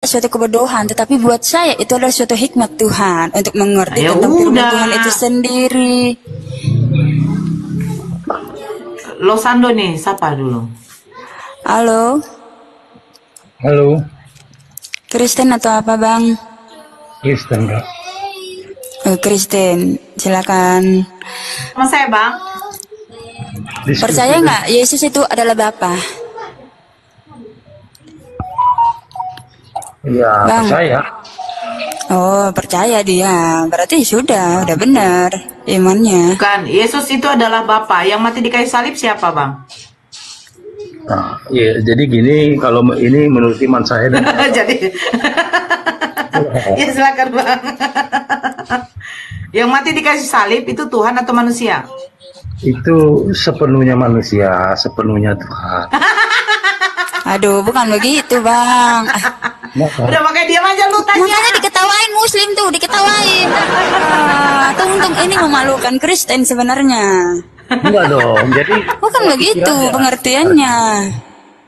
suatu kebodohan, tetapi buat saya itu adalah suatu hikmat Tuhan untuk mengerti Ya tentang firman udah. Tuhan itu sendiri. Losando nih, siapa dulu? Halo, Halo, Kristen atau apa bang? Kristen Kak. Oh, Kristen, silakan. Sama saya bang. Diskusi. Percaya nggak Yesus itu adalah Bapa? Iya, Bang. percaya. Oh, percaya dia. Berarti sudah benar imannya. Bukan, Yesus itu adalah Bapa. Yang mati di kayu salib siapa bang? Nah, ya, jadi gini, kalau ini menurut iman saya dan Jadi, ya silakan bang. Yang mati di kayu salib itu Tuhan atau manusia? itu sepenuhnya manusia, sepenuhnya Tuhan. Aduh, bukan begitu bang. Maka, Udah pakai diam aja lu tanya. Makanya diketawain Muslim tuh, diketawain. Untung ini memalukan Kristen sebenarnya. enggak dong, jadi Bukan begitu pengertiannya.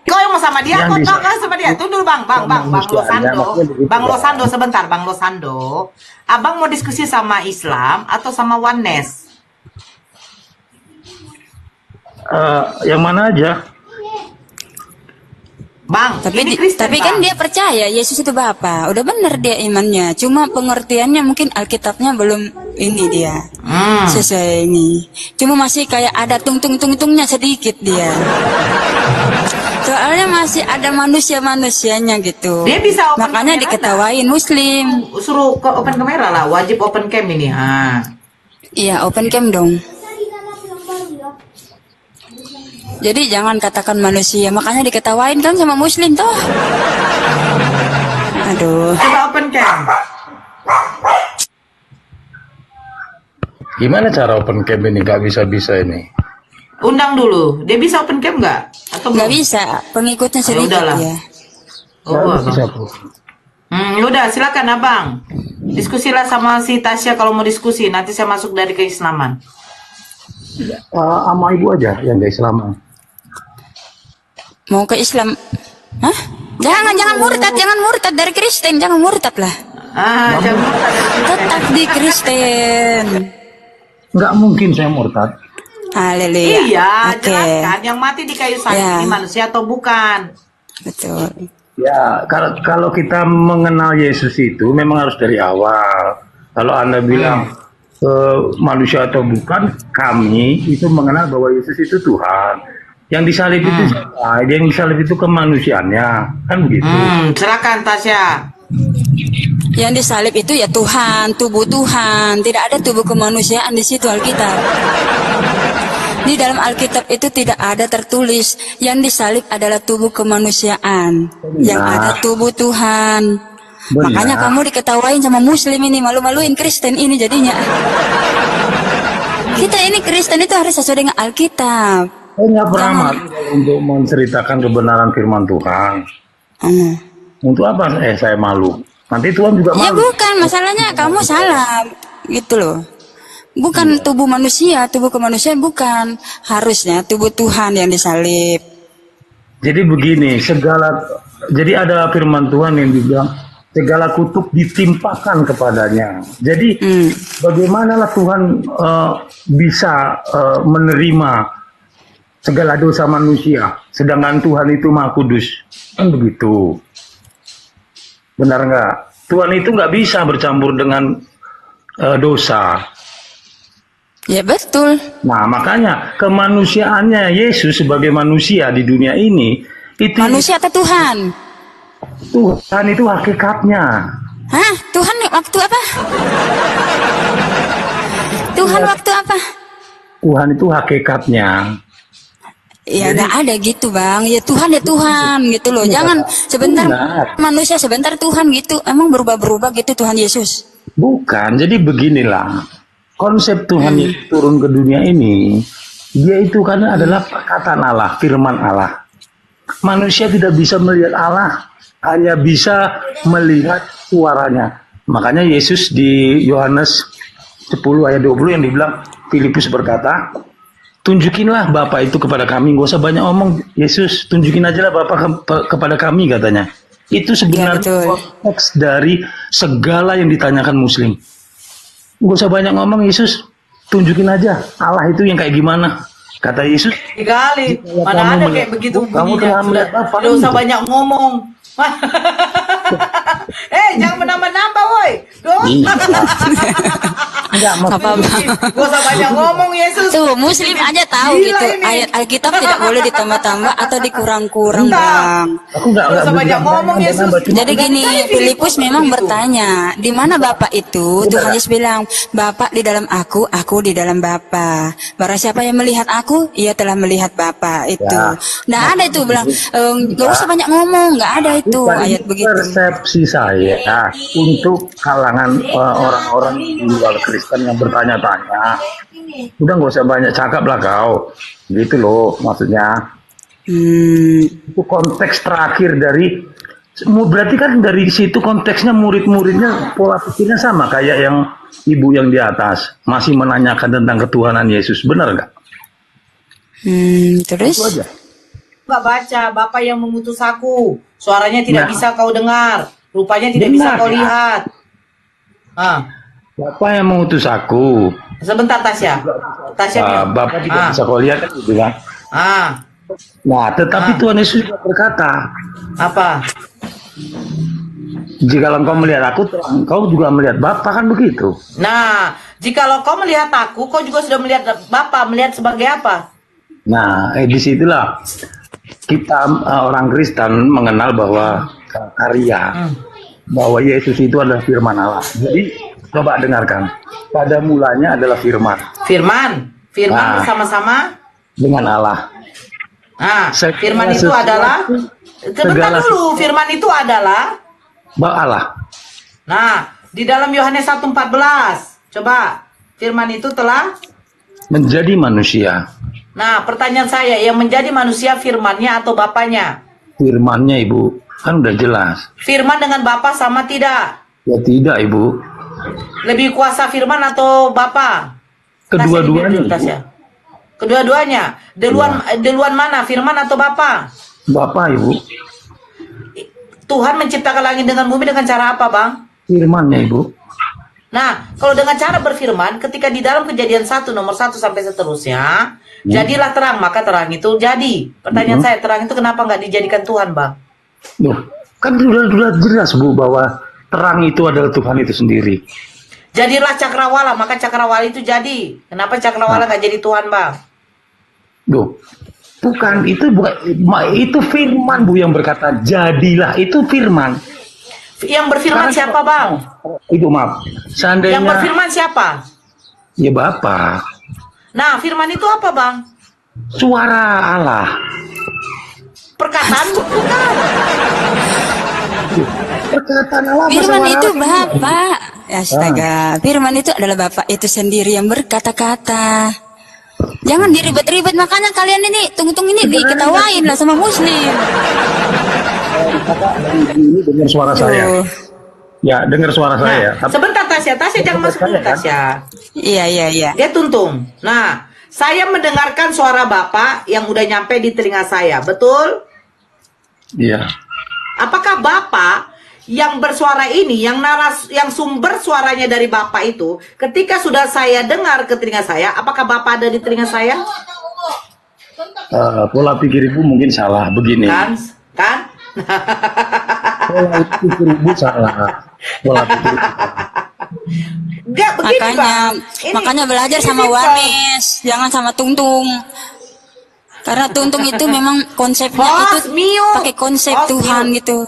Kau yang mau sama dia, Yang kau bisa- nggak sama dia. Tunggu dulu bang manusianya, Losando, maksudnya begitu, bang Bang. Losando sebentar, bang Losando. Abang mau diskusi sama Islam atau sama Oneness? yang mana aja? Bang, ini Kristen, Tapi kan Bang. dia percaya Yesus itu Bapa. Udah benar dia imannya. Cuma pengertiannya mungkin Alkitabnya belum ini dia. Sesuai ini. Cuma masih kayak ada tung-tung-tung-tungnya sedikit dia. Soalnya masih ada manusia-manusianya gitu. Dia bisa open Makanya kamera diketawain Muslim. Suruh ke open kamera lah, wajib open cam ini. Iya, open cam dong. Jadi jangan katakan manusia, makanya diketawain kan sama Muslim toh. Aduh. Coba open cam. Gimana cara open cam ini? Gak bisa-bisa ini. Undang dulu. Dia bisa open cam nggak? Atau Nggak belum? bisa, pengikutnya Ya sedikit udahlah. ya. Oh, Nggak abang. bisa, Bu. Udah silakan abang. Diskusilah sama si Tasya kalau mau diskusi. Nanti saya masuk dari keislaman. Sama ibu aja yang gak Islam. Mau ke Islam? Hah? Jangan murtad dari Kristen, jangan murtad lah. Jangan. Tetap di Kristen. Nggak mungkin saya murtad. Haleluya. Iya, Oke. jelaskan yang mati di kayu salib Ya. ini manusia atau bukan? Betul. Ya, kalau kita mengenal Yesus itu memang harus dari awal. Kalau Anda bilang manusia atau bukan, kami itu mengenal bahwa Yesus itu Tuhan. Yang disalib itu siapa? Yang disalib itu kemanusiaannya, kan begitu. Silakan Tasya. Yang disalib itu ya Tuhan, tubuh Tuhan. Tidak ada tubuh kemanusiaan di situ Alkitab. Di dalam Alkitab itu tidak ada tertulis yang disalib adalah tubuh kemanusiaan. Yang ada tubuh Tuhan. Benar. Makanya kamu diketawain sama Muslim ini, malu-maluin Kristen ini jadinya. Kita ini Kristen itu harus sesuai dengan Alkitab. Saya nggak pernah malu untuk menceritakan kebenaran firman Tuhan. Untuk apa saya malu? Nanti Tuhan juga Ya malu. bukan, masalahnya kamu salah gitu loh. Bukan tubuh manusia, tubuh kemanusiaan bukan. Harusnya tubuh Tuhan yang disalib. Jadi begini, jadi ada firman Tuhan yang dibilang segala kutuk ditimpakan kepadanya. Jadi bagaimanalah Tuhan bisa menerima segala dosa manusia, sedangkan Tuhan itu Maha Kudus, kan begitu? Benar nggak? Tuhan itu nggak bisa bercampur dengan dosa. Ya betul. Nah, makanya kemanusiaannya Yesus sebagai manusia di dunia ini itu Manusia atau Tuhan? Tuhan itu hakikatnya. Hah? Tuhan waktu apa? Tuhan waktu apa? Tuhan itu hakikatnya. Ya nggak ada gitu bang. Ya Tuhan gitu loh. Jangan sebentar Benar. manusia sebentar Tuhan gitu. Emang berubah-berubah gitu Tuhan Yesus? Bukan. Jadi beginilah konsep Tuhan yang turun ke dunia ini. Dia itu kan adalah perkataan Allah, firman Allah. Manusia tidak bisa melihat Allah, hanya bisa melihat suaranya. Makanya Yesus di Yohanes 10 ayat 20 yang dibilang, Filipus berkata, tunjukinlah Bapa itu kepada kami. Gak usah banyak omong, Yesus, tunjukin aja lah Bapa kepada kami katanya. Itu Ya, sebenarnya betul. konteks dari segala yang ditanyakan Muslim. Gak usah banyak ngomong, Yesus. Tunjukin aja Allah itu yang kayak gimana. Kata Yesus, Dikali, kalau mana kamu ada melihat kayak begitu aku, kamu bunyinya. telah Sudah, melihat Bapa. tidak usah Gitu. banyak ngomong. Jangan menambah-nambah, woi. Iya. Enggak, Apa maksudnya Bang? Gak usah banyak ngomong, Yesus. Tuh, Muslim aja tahu Gila gitu. ini. Ayat Alkitab tidak boleh ditambah-tambah atau dikurang-kurang, Entah. Bang. aku enggak Gak usah banyak bilang ngomong, nambah, Yesus. cuma Jadi Udah gini, dicari Filipus memang begitu. bertanya, di mana Bapa itu? Tuhan Yesus bilang, Bapa di dalam aku di dalam Bapa. Barang siapa yang melihat aku, ia telah melihat Bapa itu. Ya. Nah ada itu bilang, gak usah banyak ngomong, nggak ada itu bukan ayat itu begitu. persepsi saya untuk kalangan orang-orang di luar Kristen yang bertanya-tanya. Udah nggak usah banyak cakap lah kau. Gitu loh maksudnya. Hmm, Itu konteks terakhir dari berarti kan dari situ konteksnya murid-muridnya pola pikirnya sama kayak yang ibu yang di atas masih menanyakan tentang ketuhanan Yesus, benar nggak? terus? Itu aja. Nggak baca, Bapa yang mengutus aku. Suaranya tidak Nah. bisa kau dengar. Rupanya tidak bisa Benar, kau ya. lihat. Bapak yang mengutus aku, Sebentar, Tasya. Tasya. Bapak tidak bisa kau lihat kan gitu kan? Nah, tetapi Tuhan Yesus juga berkata, Apa? jika engkau melihat aku, engkau juga melihat Bapa, kan begitu. Nah, jikalau kau melihat aku, kau juga sudah melihat Bapa. Melihat sebagai apa? Nah, disitulah kita orang Kristen mengenal bahwa karya, bahwa Yesus itu adalah firman Allah. Jadi, coba dengarkan. Pada mulanya adalah firman Firman. Firman Nah. bersama-sama. dengan Allah. Nah, Segala firman itu sesuatu, adalah. Sebentar segala dulu. Firman itu adalah. Bahwa Allah. Nah, di dalam Yohanes 1:14. Coba. Firman itu telah. Menjadi manusia. Nah, pertanyaan saya, yang menjadi manusia firmannya atau bapaknya? Firmannya, Ibu, kan udah jelas. Firman dengan Bapa sama tidak? Ya tidak, Ibu. Lebih kuasa firman atau Bapa? Kedua-duanya, Tasya, Ibu. Tasya. Kedua-duanya. Duluan mana? Firman atau Bapa? Bapak, Ibu. Tuhan menciptakan langit dengan bumi dengan cara apa, Bang? Firmannya, Ibu. Nah, kalau dengan cara berfirman, ketika di dalam Kejadian 1 nomor 1 sampai seterusnya, jadilah terang, maka terang itu jadi. Pertanyaan saya, terang itu kenapa nggak dijadikan Tuhan, Bang? Loh, kan sudah jelas, Bu, bahwa terang itu adalah Tuhan itu sendiri. Jadilah cakrawala, maka cakrawala itu jadi. Kenapa cakrawala nggak jadi Tuhan, Bang? Loh, bukan itu firman, Bu, yang berkata jadilah, itu firman. Yang berfirman Karena- siapa, Bang? Ibu, maaf. Seandainya Yang berfirman siapa? ya Bapak, Nah, firman itu apa, Bang? suara Allah. Perkataan bukan. Perkataan Allah apa Firman suara itu Allah? Bapak. Astaga, firman itu adalah Bapak itu sendiri yang berkata-kata. Jangan diribet-ribet, makanya kalian ini tunggu-tunggu ini diketawain lah sama Muslim. Ini dengar suara saya. Tuh. Ya, dengar suara saya. Nah, sebentar, Tasya. Tasya jangan masuk dulu, Kan? Tasya. Iya. Dia tuntung. Nah, saya mendengarkan suara Bapak yang udah nyampe di telinga saya. Betul? Iya. Apakah Bapak yang bersuara ini, yang sumber suaranya dari Bapak itu, ketika sudah saya dengar ke telinga saya, apakah Bapak ada di telinga saya? Pola pikir Ibu mungkin salah begini. Kan? Pola pikir Ibu salah. Pola pikir Ibu salah. Enggak begini, Bang. Makanya belajar ini sama simple. Warnes, jangan sama Tungtung. Karena Tungtung itu memang konsepnya Host, itu mute. pakai konsep Host, Tuhan mute. gitu.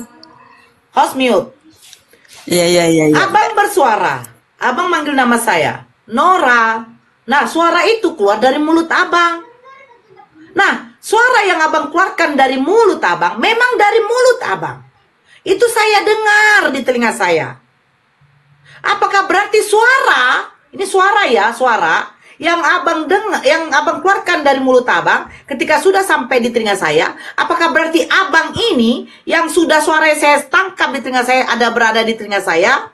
Host mute. Iya. Abang bersuara. Abang manggil nama saya. Nora. Nah, suara itu keluar dari mulut abang. Nah, suara yang abang keluarkan dari mulut abang, memang dari mulut abang. Itu saya dengar di telinga saya. Apakah berarti suara, ini suara ya, suara yang abang dengar, yang abang keluarkan dari mulut abang, ketika sudah sampai di telinga saya, apakah berarti abang ini yang sudah suara saya tangkap di telinga saya ada berada di telinga saya?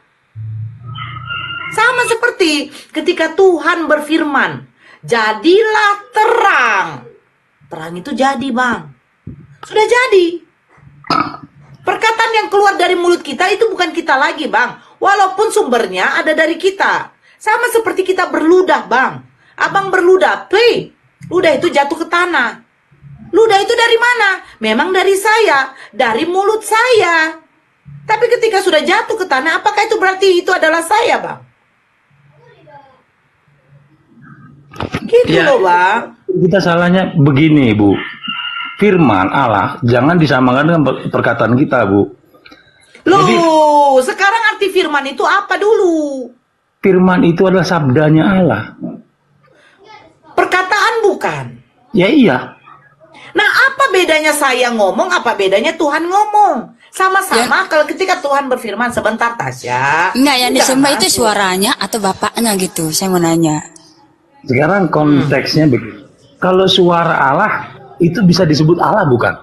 Sama seperti ketika Tuhan berfirman, jadilah terang. Terang itu jadi, Bang. Sudah jadi. Perkataan yang keluar dari mulut kita itu bukan kita lagi, Bang. Walaupun sumbernya ada dari kita. Sama seperti kita berludah, Bang. Abang berludah, play. Ludah itu jatuh ke tanah. Ludah itu dari mana? Memang dari saya, dari mulut saya. Tapi ketika sudah jatuh ke tanah, apakah itu berarti itu adalah saya, Bang? Gitu Ya, loh, Bang. kita salahnya begini, Bu. Firman Allah jangan disamakan dengan perkataan kita, Bu. Loh, sekarang arti firman itu apa dulu? Firman itu adalah sabdanya Allah. Perkataan bukan. Ya iya. Nah, apa bedanya saya ngomong, apa bedanya Tuhan ngomong? Sama-sama kalau ketika Tuhan berfirman, sebentar Tasya. Enggak, yang disembah itu Jangan. suaranya atau bapaknya gitu. Saya mau nanya. Sekarang konteksnya begini. Kalau suara Allah itu bisa disebut Allah bukan?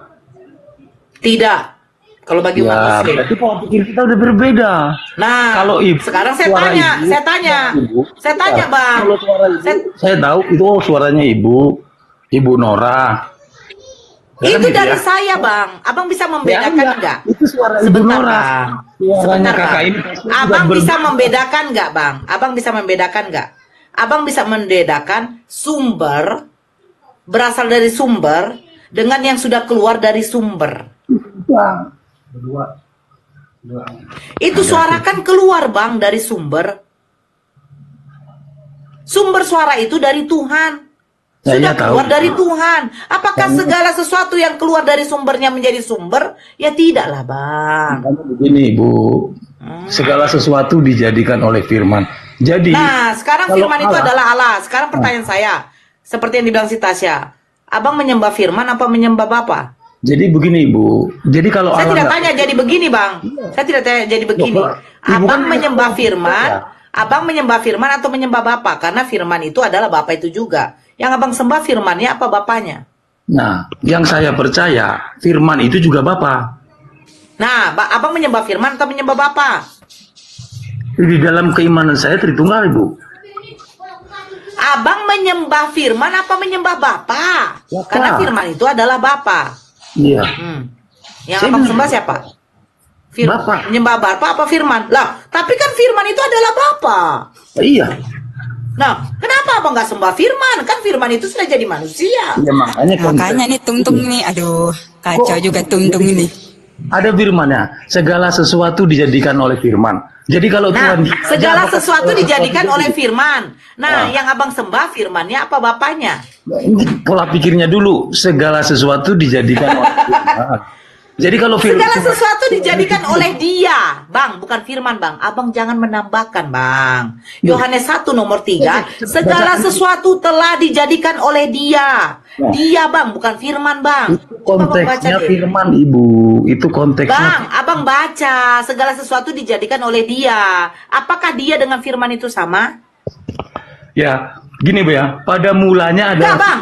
Tidak. Kalau bagi umat Ya, muslim. berarti pola pikir kita udah berbeda. Nah, Kalau ibu, sekarang saya suara tanya, ibu, saya tanya. ibu, Saya tanya, ya, Bang. Kalau suara ibu, saya tahu itu suaranya Ibu Nora. Ya kan Itu gitu dari ya? saya, Bang. Abang bisa Ya, membedakan enggak. enggak? Itu suara Ibu Sebentar, Nora. Bang. Suaranya Sebentar, kakak Bang. ini pasti juga Abang bisa berbeda. membedakan enggak, Bang? Abang bisa membedakan enggak? Abang bisa membedakan sumber berasal dari sumber dengan yang sudah keluar dari sumber. Bang. Itu suara kan keluar, Bang, dari sumber. Sumber suara itu dari Tuhan. Sudah Saya tahu. keluar dari Tuhan. Apakah segala sesuatu yang keluar dari sumbernya menjadi sumber? Ya tidaklah, Bang. Makanya begini, Bu. Segala sesuatu dijadikan oleh firman. Jadi, Nah, sekarang kalau firman itu Allah- adalah Allah. Sekarang pertanyaan saya, seperti yang dibilang si Tasya. Abang menyembah firman apa menyembah Bapa? jadi begini, Bu. Jadi kalau Saya Allah tidak nggak- tanya jadi begini, Bang. Saya tidak tanya jadi begini. Loh, Ibu Abang kan- menyembah firman, Ya. Abang menyembah firman atau menyembah Bapa? Karena firman itu adalah Bapa itu juga. Yang Abang sembah firmannya apa Bapanya? Nah, yang saya percaya, firman itu juga Bapa. Nah, Abang menyembah firman atau menyembah Bapa? Di dalam keimanan saya Tritunggal, Ibu. Abang menyembah firman apa menyembah Bapa? Bapa. Karena firman itu adalah Bapa. Iya. Yang Saya Abang bilang- sembah siapa? Bapa. Menyembah Bapa apa firman? Lah, tapi kan firman itu adalah Bapa. Iya. Nah, kenapa Abang nggak sembah firman? Kan firman itu sudah jadi manusia. Ya, makanya Makanya nih Tung-Tung nih, aduh kacau Kok- juga Tung-Tung ini. ada firmannya. Segala sesuatu dijadikan oleh firman. Jadi kalau Nah, Tuhan segala apakah sesuatu dijadikan itu- oleh firman. Nah, Nah. yang Abang sembah firmannya apa Bapanya? Ini pola pikirnya dulu. Segala sesuatu dijadikan oleh firman. Jadi kalau Segala sesuatu dijadikan oleh dia, Bang, bukan firman, Bang. Abang jangan menambahkan, Bang. Yohanes 1 nomor 3, segala sesuatu telah dijadikan oleh dia. Dia, Bang, bukan firman, Bang. itu Coba Abang baca konteksnya deh. firman, Ibu. Itu konteksnya. Bang, Abang baca, segala sesuatu dijadikan oleh dia. Apakah dia dengan firman itu sama? Ya, gini Bu ya. Pada mulanya ada. Enggak, Bang.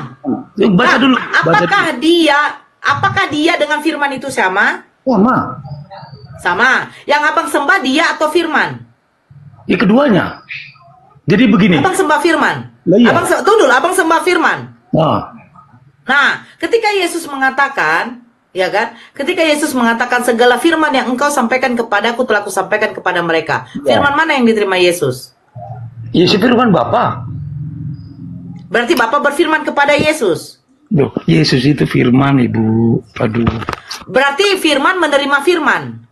Yuk, baca Nah, dulu. Baca apakah dia dengan firman itu sama? sama. Sama. Yang Abang sembah dia atau firman? Ya keduanya. Jadi begini. Abang sembah firman. Lah iya. Tunggu dulu, Abang sembah firman. Nah, Nah, ketika Yesus mengatakan, ya kan? Ketika Yesus mengatakan segala firman yang engkau sampaikan kepadaku telah kusampaikan kepada mereka. Ya. Firman mana yang diterima Yesus? Yesus firman Bapa. Berarti Bapa berfirman kepada Yesus. Loh, Yesus itu firman, Ibu. Aduh. Berarti firman menerima firman.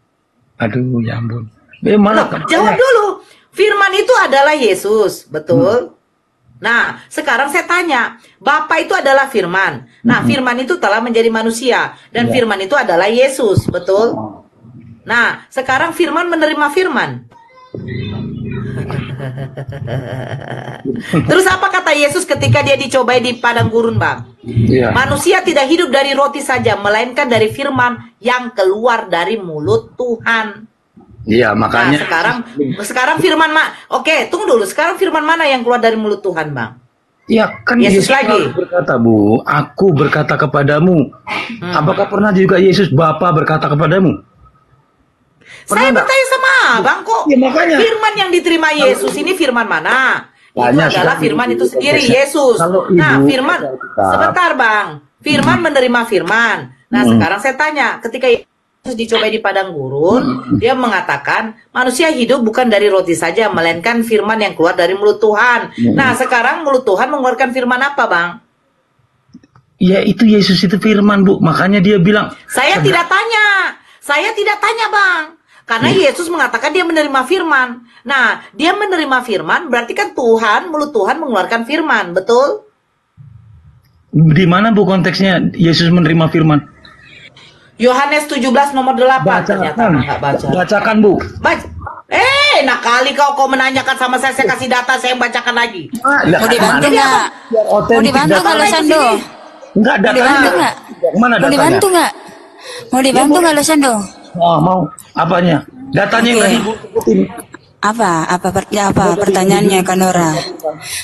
Aduh, ya ampun. Loh, Mana jawab dulu. Firman itu adalah Yesus, betul? Nah, sekarang saya tanya, Bapa itu adalah firman. Nah, firman itu telah menjadi manusia dan Ya. firman itu adalah Yesus, betul? Nah, sekarang firman menerima firman. Terus apa kata Yesus ketika dia dicobai di padang gurun, Bang? Iya. Manusia tidak hidup dari roti saja, melainkan dari firman yang keluar dari mulut Tuhan. Iya, makanya. Nah, sekarang firman Oke, tunggu dulu. Sekarang firman mana yang keluar dari mulut Tuhan, Bang? Ya kan Yesus Yesus lagi. selalu berkata, Bu, aku berkata kepadamu. Apakah pernah juga Yesus Bapa berkata kepadamu? Saya enggak? bertanya sama Bang kok. Ya, makanya. Firman yang diterima Yesus ini firman mana? Itu Banyak adalah sekali. firman itu sendiri, Konteksnya. Yesus. Kalau Nah, Ibu firman tetap. sebentar, Bang. Firman menerima firman. Nah, sekarang saya tanya, ketika dicobai di padang gurun, dia mengatakan manusia hidup bukan dari roti saja, melainkan firman yang keluar dari mulut Tuhan. Nah, sekarang mulut Tuhan mengeluarkan firman apa, Bang? Ya itu Yesus itu firman, Bu. Makanya dia bilang, Saya tidak tanya, Bang. Karena Yesus mengatakan dia menerima firman. Nah, dia menerima firman berarti kan mulut Tuhan mengeluarkan firman, betul? di mana Bu konteksnya Yesus menerima firman? Yohanes 17 nomor 8 ternyata nggak baca. Bacakan, Bu. Baca. Enak kali kau menanyakan sama saya kasih data, saya bacakan lagi. Mau dibantu nggak? Mau dibantu nggak, Losando? Enggak, Mau dibantu nggak? Mana Mau datanya? dibantu nggak? Mau dibantu nggak, Losando? Oh, mau. Apanya? Datanya yang Oke. tadi Bu sebutin. Apa pertanyaannya, Kanora?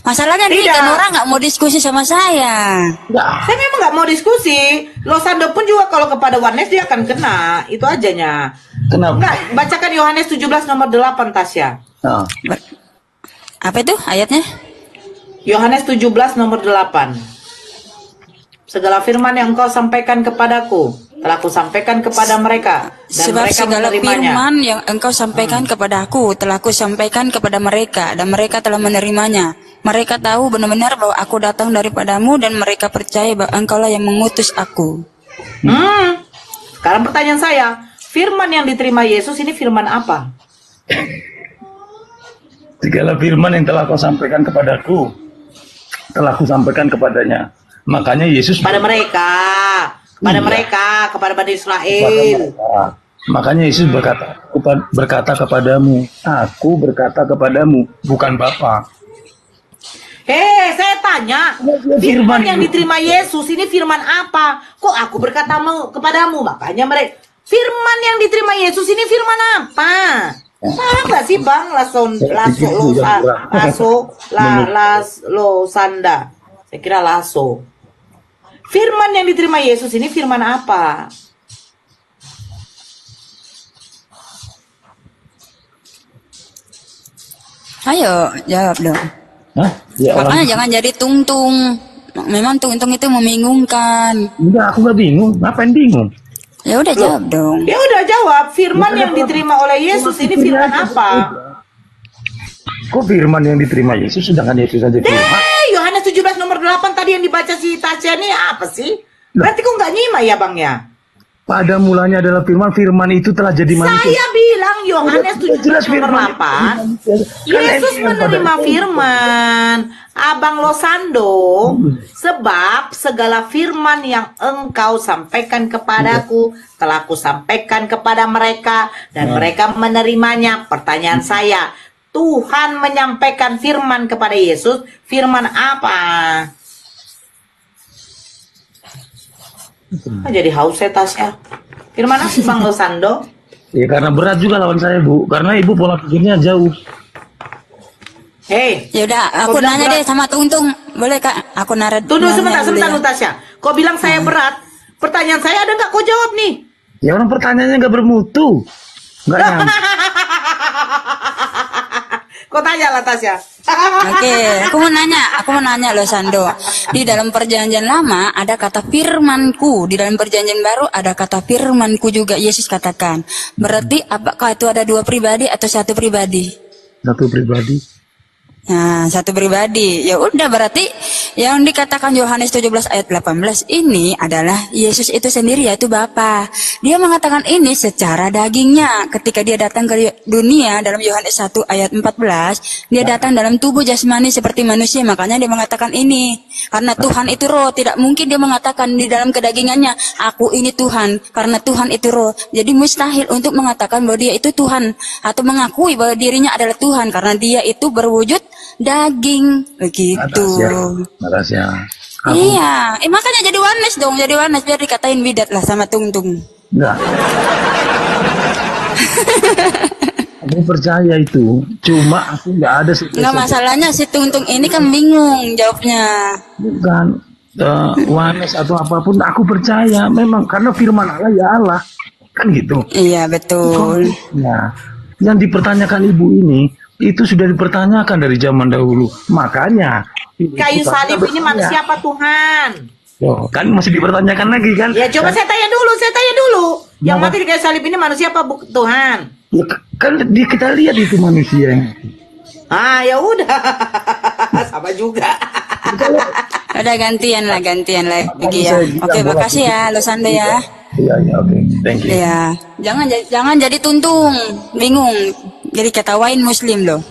Masalahnya nih, Tidak. Kanora nggak mau diskusi sama saya. Enggak. Saya memang nggak mau diskusi. Losando pun juga kalau kepada Warnes dia akan kena. Itu ajanya. Kenapa? Enggak, bacakan Yohanes 17 nomor 8, Tasya. Nah, Apa itu ayatnya? Yohanes 17 nomor 8. Segala firman yang engkau sampaikan kepadaku telah kusampaikan kepada mereka, dan Sebab mereka segala menerimanya. firman yang engkau sampaikan kepada aku telah aku sampaikan kepada mereka, dan mereka telah menerimanya. Mereka tahu benar-benar bahwa aku datang daripadamu, dan mereka percaya bahwa engkaulah yang mengutus aku. Sekarang pertanyaan saya, firman yang diterima Yesus ini firman apa? segala firman yang telah kau sampaikan kepadaku, telah kusampaikan kepadanya. Makanya Yesus Pada mereka, kepada Bani Israel. Makanya Yesus berkata kepadamu, aku berkata kepadamu, bukan Bapa. Saya tanya, firman yang diterima Yesus ini firman apa? Kok aku berkata kepadamu? Makanya mereka, firman yang diterima Yesus ini firman apa? Paham nggak sih, Bang? Losanda. Saya kira lasso. Firman yang diterima Yesus ini firman apa? Ayo, jawab dong. Hah? Ya Makanya orang, jangan jadi tungtung. Memang tungtung itu membingungkan. enggak, aku nggak bingung. Ngapain bingung? Ya udah jawab dong. Dia udah jawab, firman yang diterima oleh Yesus ini firman apa? Kok firman yang diterima Yesus, sedangkan Yesus saja firman? Yohanes 17 nomor 8 tadi yang dibaca si Tasya ini apa sih? Berarti kok nggak nyimak ya, Bang ya? Pada mulanya adalah firman, firman itu telah jadi manusia. Saya bilang Yohanes 17 nomor 8, Yesus menerima firman. Abang Losando, sebab segala firman yang engkau sampaikan kepadaku telah kusampaikan kepada mereka, dan mereka menerimanya. Pertanyaan saya, Tuhan menyampaikan firman kepada Yesus, firman apa? Jadi haus saya, Tasya. Firman apa, Bang Losando? Ya karena berat juga lawan saya, Bu. Karena Ibu pola pikirnya jauh. Ya udah, aku bilang nanya berat. deh sama Tungtung. Boleh, Kak? Aku narat. Tunggu nanya sebentar, dulu ya. Tasya. Kau bilang saya berat. Pertanyaan saya ada nggak kau jawab nih? Ya orang pertanyaannya nggak bermutu. Nggak nyampe. Kau tanya lah, Tasya. Oke, aku mau nanya loh, Sando. Di dalam perjanjian lama ada kata firmanku, di dalam perjanjian baru ada kata firmanku juga, Yesus katakan. Berarti apakah itu ada dua pribadi atau satu pribadi? Satu pribadi. Nah, satu pribadi. Ya udah, berarti yang dikatakan Yohanes 17 ayat 18 ini adalah Yesus itu sendiri, yaitu Bapa. Dia mengatakan ini secara dagingnya. Ketika dia datang ke dunia dalam Yohanes 1 ayat 14, dia datang dalam tubuh jasmani seperti manusia. Makanya dia mengatakan ini. Karena Tuhan itu roh, tidak mungkin dia mengatakan di dalam kedagingannya, aku ini Tuhan. Karena Tuhan itu roh. Jadi mustahil untuk mengatakan bahwa dia itu Tuhan. Atau mengakui bahwa dirinya adalah Tuhan. Karena dia itu berwujud daging. Begitu. Makasih ya. Iya, makanya jadi Warnes dong, jadi Warnes biar dikatain bidat lah sama Tungtung. Enggak. Aku percaya itu. Cuma aku nggak ada sih. Nggak, masalahnya si Tungtung ini kan bingung jawabnya. Bukan Wanes atau apapun, aku percaya memang karena firman Allah ya Allah, kan gitu. Iya betul. Nah, yang dipertanyakan ibu ini itu sudah dipertanyakan dari zaman dahulu. Makanya Kayu salib ini manusia apa Tuhan? Loh, kan masih dipertanyakan lagi kan? Ya coba saya tanya dulu. Yang mati di kayu salib ini manusia apa Tuhan? Ya, kan kita lihat itu manusia. Ah, ya udah. Sama juga. Ada gantian lah Begi ya. Oke, makasih ya Losando ya. Iya, oke. Thank you. Ya, jangan jadi tuntung, bingung. Jadi ketawain muslim loh.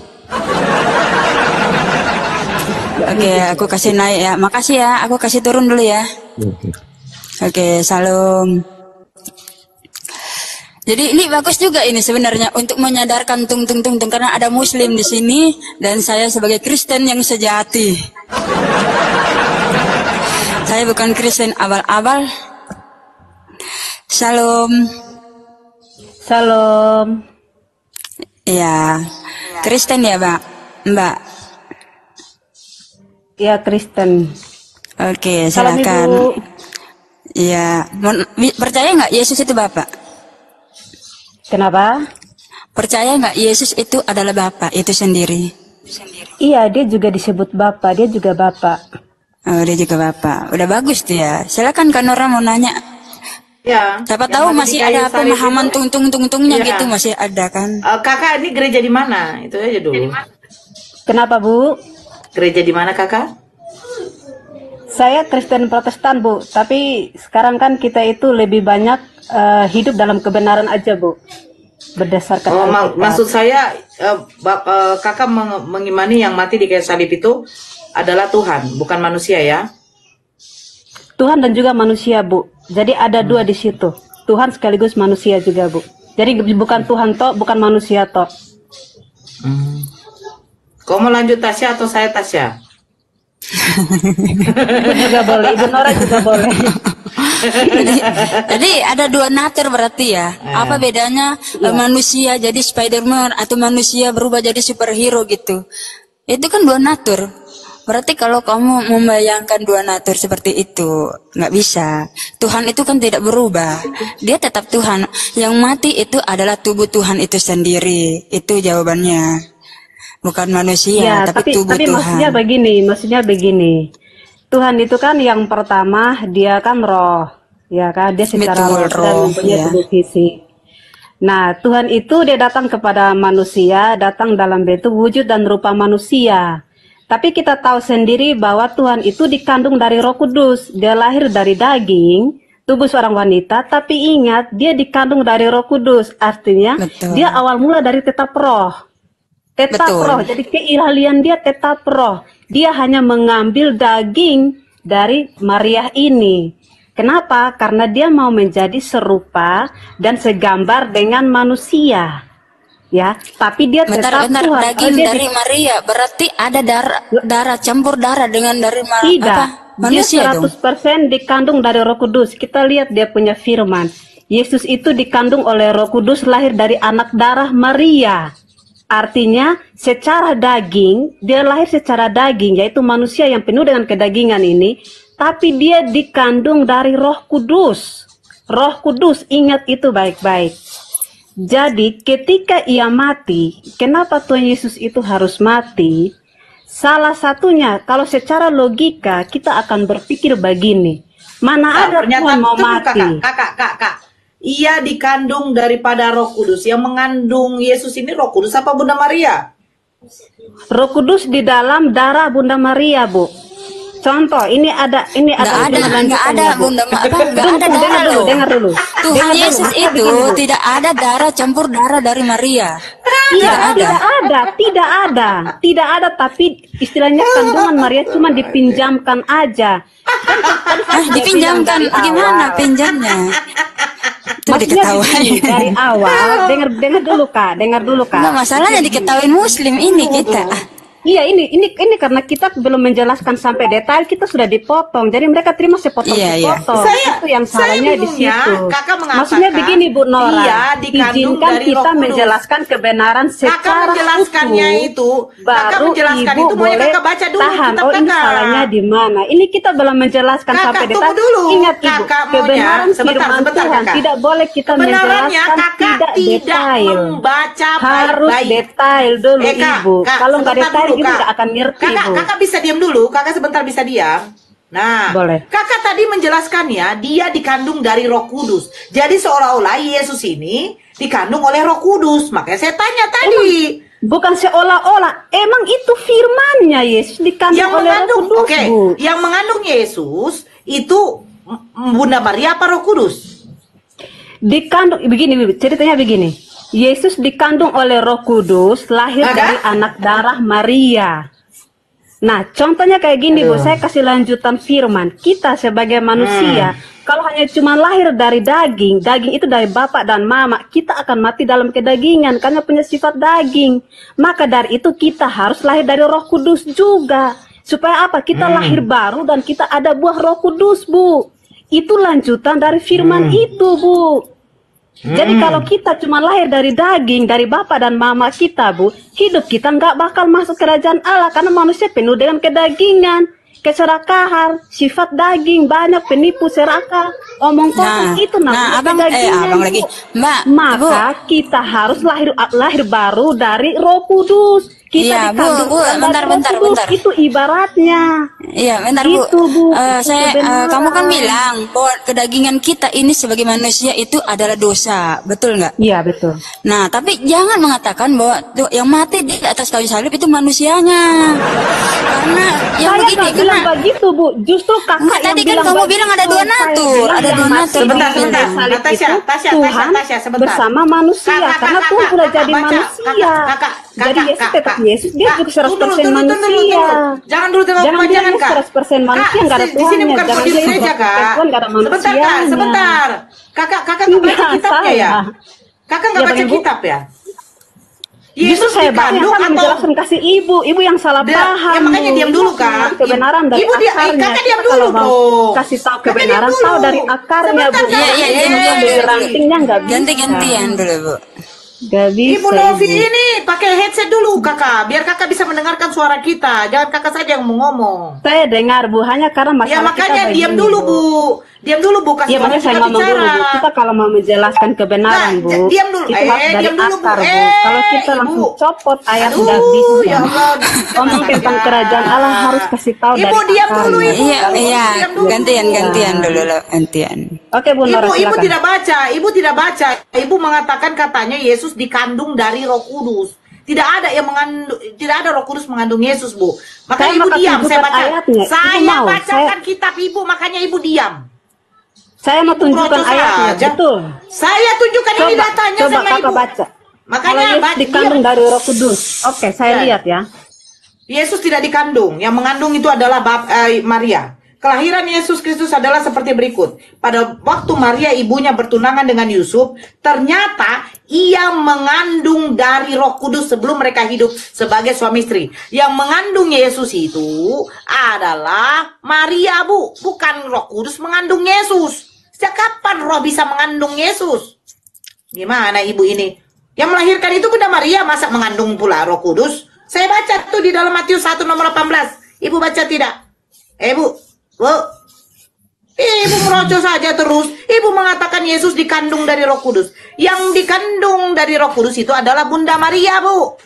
Oke, aku kasih naik ya. Makasih ya, aku kasih turun dulu ya. Oke, salam. Jadi ini bagus juga ini sebenarnya untuk menyadarkan tung karena ada muslim di sini dan saya sebagai Kristen yang sejati. Saya bukan Kristen abal-abal. Shalom. Salam. Iya. Kristen ya, Mbak? Ya, Kristen. Oke, Salam, silakan. Ibu. Iya, percaya nggak Yesus itu Bapak? Kenapa? Percaya nggak Yesus itu adalah Bapa itu sendiri? Iya, dia juga disebut Bapak, dia juga Bapak. Oh, dia juga Bapak. Udah bagus tuh ya. Silakan kan orang mau nanya. Ya. Siapa yang tahu mati di masih kayu ada salib pemahaman itu. tungtungnya Iya. gitu masih ada kan? Kakak ini gereja di mana? Itu aja dulu. Kenapa, Bu? Gereja di mana kakak? Saya Kristen Protestan, Bu. Tapi sekarang kan kita itu lebih banyak hidup dalam kebenaran aja, Bu. Berdasarkan Alkitab. Maksud saya kakak mengimani yang mati di kayu salib itu adalah Tuhan, bukan manusia ya? Tuhan dan juga manusia, Bu. Jadi ada dua di situ. Tuhan sekaligus manusia juga, Bu. Jadi bukan Tuhan toh, bukan manusia toh. Kau mau lanjut Tasya atau saya Tasya? Ibu juga boleh, Ibu Nora juga boleh. Jadi ada dua natur berarti ya. Apa bedanya manusia jadi Spiderman atau manusia berubah jadi superhero gitu? Itu kan dua natur. Berarti kalau kamu membayangkan dua natur seperti itu, nggak bisa. Tuhan itu kan tidak berubah. Dia tetap Tuhan. Yang mati itu adalah tubuh Tuhan itu sendiri. Itu jawabannya. Bukan manusia, Ya, tapi tubuh tapi Tuhan. maksudnya begini. Tuhan itu kan yang pertama, dia kan roh. Ya kan, dia secara Betul, roh dan roh, mempunyai ya. tubuh fisik. Nah, Tuhan itu dia datang kepada manusia, datang dalam bentuk wujud dan rupa manusia. Tapi kita tahu sendiri bahwa Tuhan itu dikandung dari Roh Kudus. Dia lahir dari daging, tubuh seorang wanita, tapi ingat dia dikandung dari Roh Kudus. Artinya Betul. dia awal mula dari tetap roh. Tetap Betul. roh. Jadi keilhalian dia tetap roh. Dia hanya mengambil daging dari Maria ini. Kenapa? Karena dia mau menjadi serupa dan segambar dengan manusia. Ya, tapi dia Bentar, tetap Tuhan. daging Dia dari Maria berarti ada darah campur darah dengan dari Tidak, manusia dia dong. 100% dikandung dari Roh Kudus. Kita lihat dia punya firman. Yesus itu dikandung oleh Roh Kudus, lahir dari anak darah Maria. Artinya secara daging, dia lahir secara daging, yaitu manusia yang penuh dengan kedagingan ini. Tapi dia dikandung dari Roh Kudus. Roh Kudus, ingat itu baik-baik. Jadi ketika ia mati, kenapa Tuhan Yesus itu harus mati? Salah satunya, kalau secara logika kita akan berpikir begini, mana ada Tuhan mau mati? Kakak. Ia dikandung daripada Roh Kudus. Yang mengandung Yesus ini Roh Kudus apa Bunda Maria? Roh Kudus di dalam darah Bunda Maria, Bu. Contoh, ini ada Nggak ada Bunda nggak ada darah loh. Dengar dulu. Tuhan Yesus itu tidak ada darah campur darah dari Maria. Iya, tidak ada. Tapi istilahnya kandungan Maria cuma dipinjamkan aja. Dipinjamkan gimana pinjamnya? Itu Maksudnya diketahui. begini, dari awal, dengar dulu kak. Nggak masalahnya diketahuin Muslim ini kita. Iya, ini karena kita belum menjelaskan sampai detail, kita sudah dipotong. Jadi mereka terima sepotong-sepotong. Itu yang salahnya di situ. Maksudnya begini Bu Nora, iya, dikandung izinkan dari kita Roh Kudus. menjelaskan kebenaran secara menjelaskannya utuh, itu, baru menjelaskan Ibu itu, boleh boleh Kakak baca dulu, tahan. kitab Oh, ini Kakak. salahnya di mana? Ini kita belum menjelaskan Kakak, sampai tunggu detail. dulu. Ingat Ibu, Kakak maunya, kebenaran sebentar, firman Tuhan Kakak. tidak boleh kita Kebenarannya menjelaskan Kakak tidak detail. membaca Harus baik-baik. detail dulu Kak, Ibu. Kak, Kalau nggak sebentar detail dulu, kita Kak. nggak akan ngerti Kakak, Bu. kakak bisa diam dulu. Kakak sebentar bisa diam. Nah, Boleh. kakak tadi menjelaskan ya, dia dikandung dari Roh Kudus. Jadi seolah-olah Yesus ini dikandung oleh Roh Kudus. Makanya saya tanya tadi. Bukan seolah-olah, emang itu firmannya Yesus dikandung Yang oleh Roh mengandung, Kudus, oke, Bu. yang mengandung Yesus itu Bunda Maria apa Roh Kudus? Dikandung begini, ceritanya begini. Yesus dikandung oleh Roh Kudus, lahir Ada? dari anak darah Maria. Nah, contohnya kayak gini, Bu. Saya kasih lanjutan firman. Kita sebagai manusia, kalau hanya cuma lahir dari daging, daging itu dari bapak dan mama, kita akan mati dalam kedagingan karena punya sifat daging. Maka dari itu kita harus lahir dari Roh Kudus juga. Supaya apa? Kita lahir baru dan kita ada buah Roh Kudus, Bu. Itu lanjutan dari firman itu, Bu. Jadi kalau kita cuma lahir dari daging, dari bapak dan mama kita, Bu, hidup kita nggak bakal masuk kerajaan Allah karena manusia penuh dengan kedagingan, keserakahan, sifat daging, banyak penipu, serakah, omong kosong itu namanya abang, kedagingan, abang Bu. lagi, Mbak, Maka kita harus lahir baru dari Roh Kudus. Kita Iya, Bu, dikandung dari bentar, Roh bentar, Kudus. bentar. Itu ibaratnya. Iya, bentar Bu. Itu, Bu. Saya, Kebenaran. kamu kan bilang bahwa kedagingan kita ini sebagai manusia itu adalah dosa, betul nggak? Iya, betul. Nah, tapi jangan mengatakan bahwa tuh, yang mati di atas kayu salib itu manusianya. Karena yang Saya begini, nggak bilang karena begitu, Bu. Justru kakak Enggak, yang tadi kan bilang kamu begitu. bilang ada dua Saya natur, bilang ada yang dua mati natur. di Sebentar, kayu sebentar. salib Natasha, itu Tasya, Tuhan Tasya, sebentar. bersama manusia karena Tuhan sudah jadi baca. manusia. Kakak, Jadi Yesus tetap Yesus, dia juga 100% tunggu, manusia. Jangan dulu tengok Jangan bilang jangan, Yesus Kak. 100% manusia, nggak ada Di sini Tuhannya. bukan Jangan podium bilang gereja, 100% Kak. Tuhan, nggak ada Sebentar, Kak, manusianya. sebentar. Kakak nggak baca Iya, kitabnya ya? saya. Kakak nggak Ya, baca Ibu. kitab ya? Justru Yesus saya banyak dikandung sama atau menjelaskan kasih ibu yang salah paham. ya makanya Bu. diam dulu, Kita Kak. harus kebenaran dari Ibu dia, akarnya. Kakak diam Kita dulu kalau mau dong. kasih tahu Kakak kebenaran, diam tahu dulu. dari akarnya, Bu. Sebentar, Kak. Iya, iya, Jangan diam dulu, dari diam dulu. rantingnya nggak bisa. Ganti-gantian dulu, Bu. Gak bisa. Ibu Novi Ibu. ini pakai headset dulu, Kakak, biar Kakak bisa mendengarkan suara kita. Jangan Kakak saja yang mau ngomong. Saya dengar, Bu, hanya karena Ya masalah makanya kita diam begini, dulu, Bu. Diam dulu, Bu. Kasih Iya, makanya orang saya kita ngomong dulu, bicara. Bu. Kita kalau mau menjelaskan kebenaran, Nah, Bu, diam dulu. itu harus dari Diam dulu, Bu. akar, Bu. Kalau kita Ibu. langsung copot ayat Aduh, nggak bisa. ya Allah. Ngomong tentang kerajaan Allah harus kasih tahu Ibu, dari diam akarnya. dulu, Ibu. Iya, iya, Diam dulu. gantian dulu loh, gantian. Oke, Bu Nora, Ibu silakan. tidak baca, Ibu tidak baca. Ibu mengatakan katanya Yesus dikandung dari Roh Kudus. Tidak ada yang mengandung, tidak ada Roh Kudus mengandung Yesus, Bu. Makanya Saya Ibu maka diam, saya tunjukkan baca. ayatnya. Ibu Saya mau, bacakan kitab Ibu, makanya Ibu diam. Saya mau Ibu tunjukkan protes ayatnya, aja. betul. Saya tunjukkan ini datanya coba sama kakak Ibu. baca. Makanya Kalau Yesus dikandung dari Roh Kudus. Oke, saya Ya. lihat ya. Yesus tidak dikandung, yang mengandung itu adalah Maria. Kelahiran Yesus Kristus adalah seperti berikut. Pada waktu Maria ibunya bertunangan dengan Yusuf, ternyata ia mengandung dari Roh Kudus sebelum mereka hidup sebagai suami istri. Yang mengandung Yesus itu adalah Maria, Bu, bukan Roh Kudus mengandung Yesus. Sejak kapan Roh bisa mengandung Yesus? Gimana Ibu ini? Yang melahirkan itu Bunda Maria, masa mengandung pula Roh Kudus? Saya baca tuh di dalam Matius 1 nomor 18. Ibu baca tidak? Bu, Ibu merocos saja terus. Ibu mengatakan Yesus dikandung dari Roh Kudus. Yang dikandung dari Roh Kudus itu adalah Bunda Maria, Bu.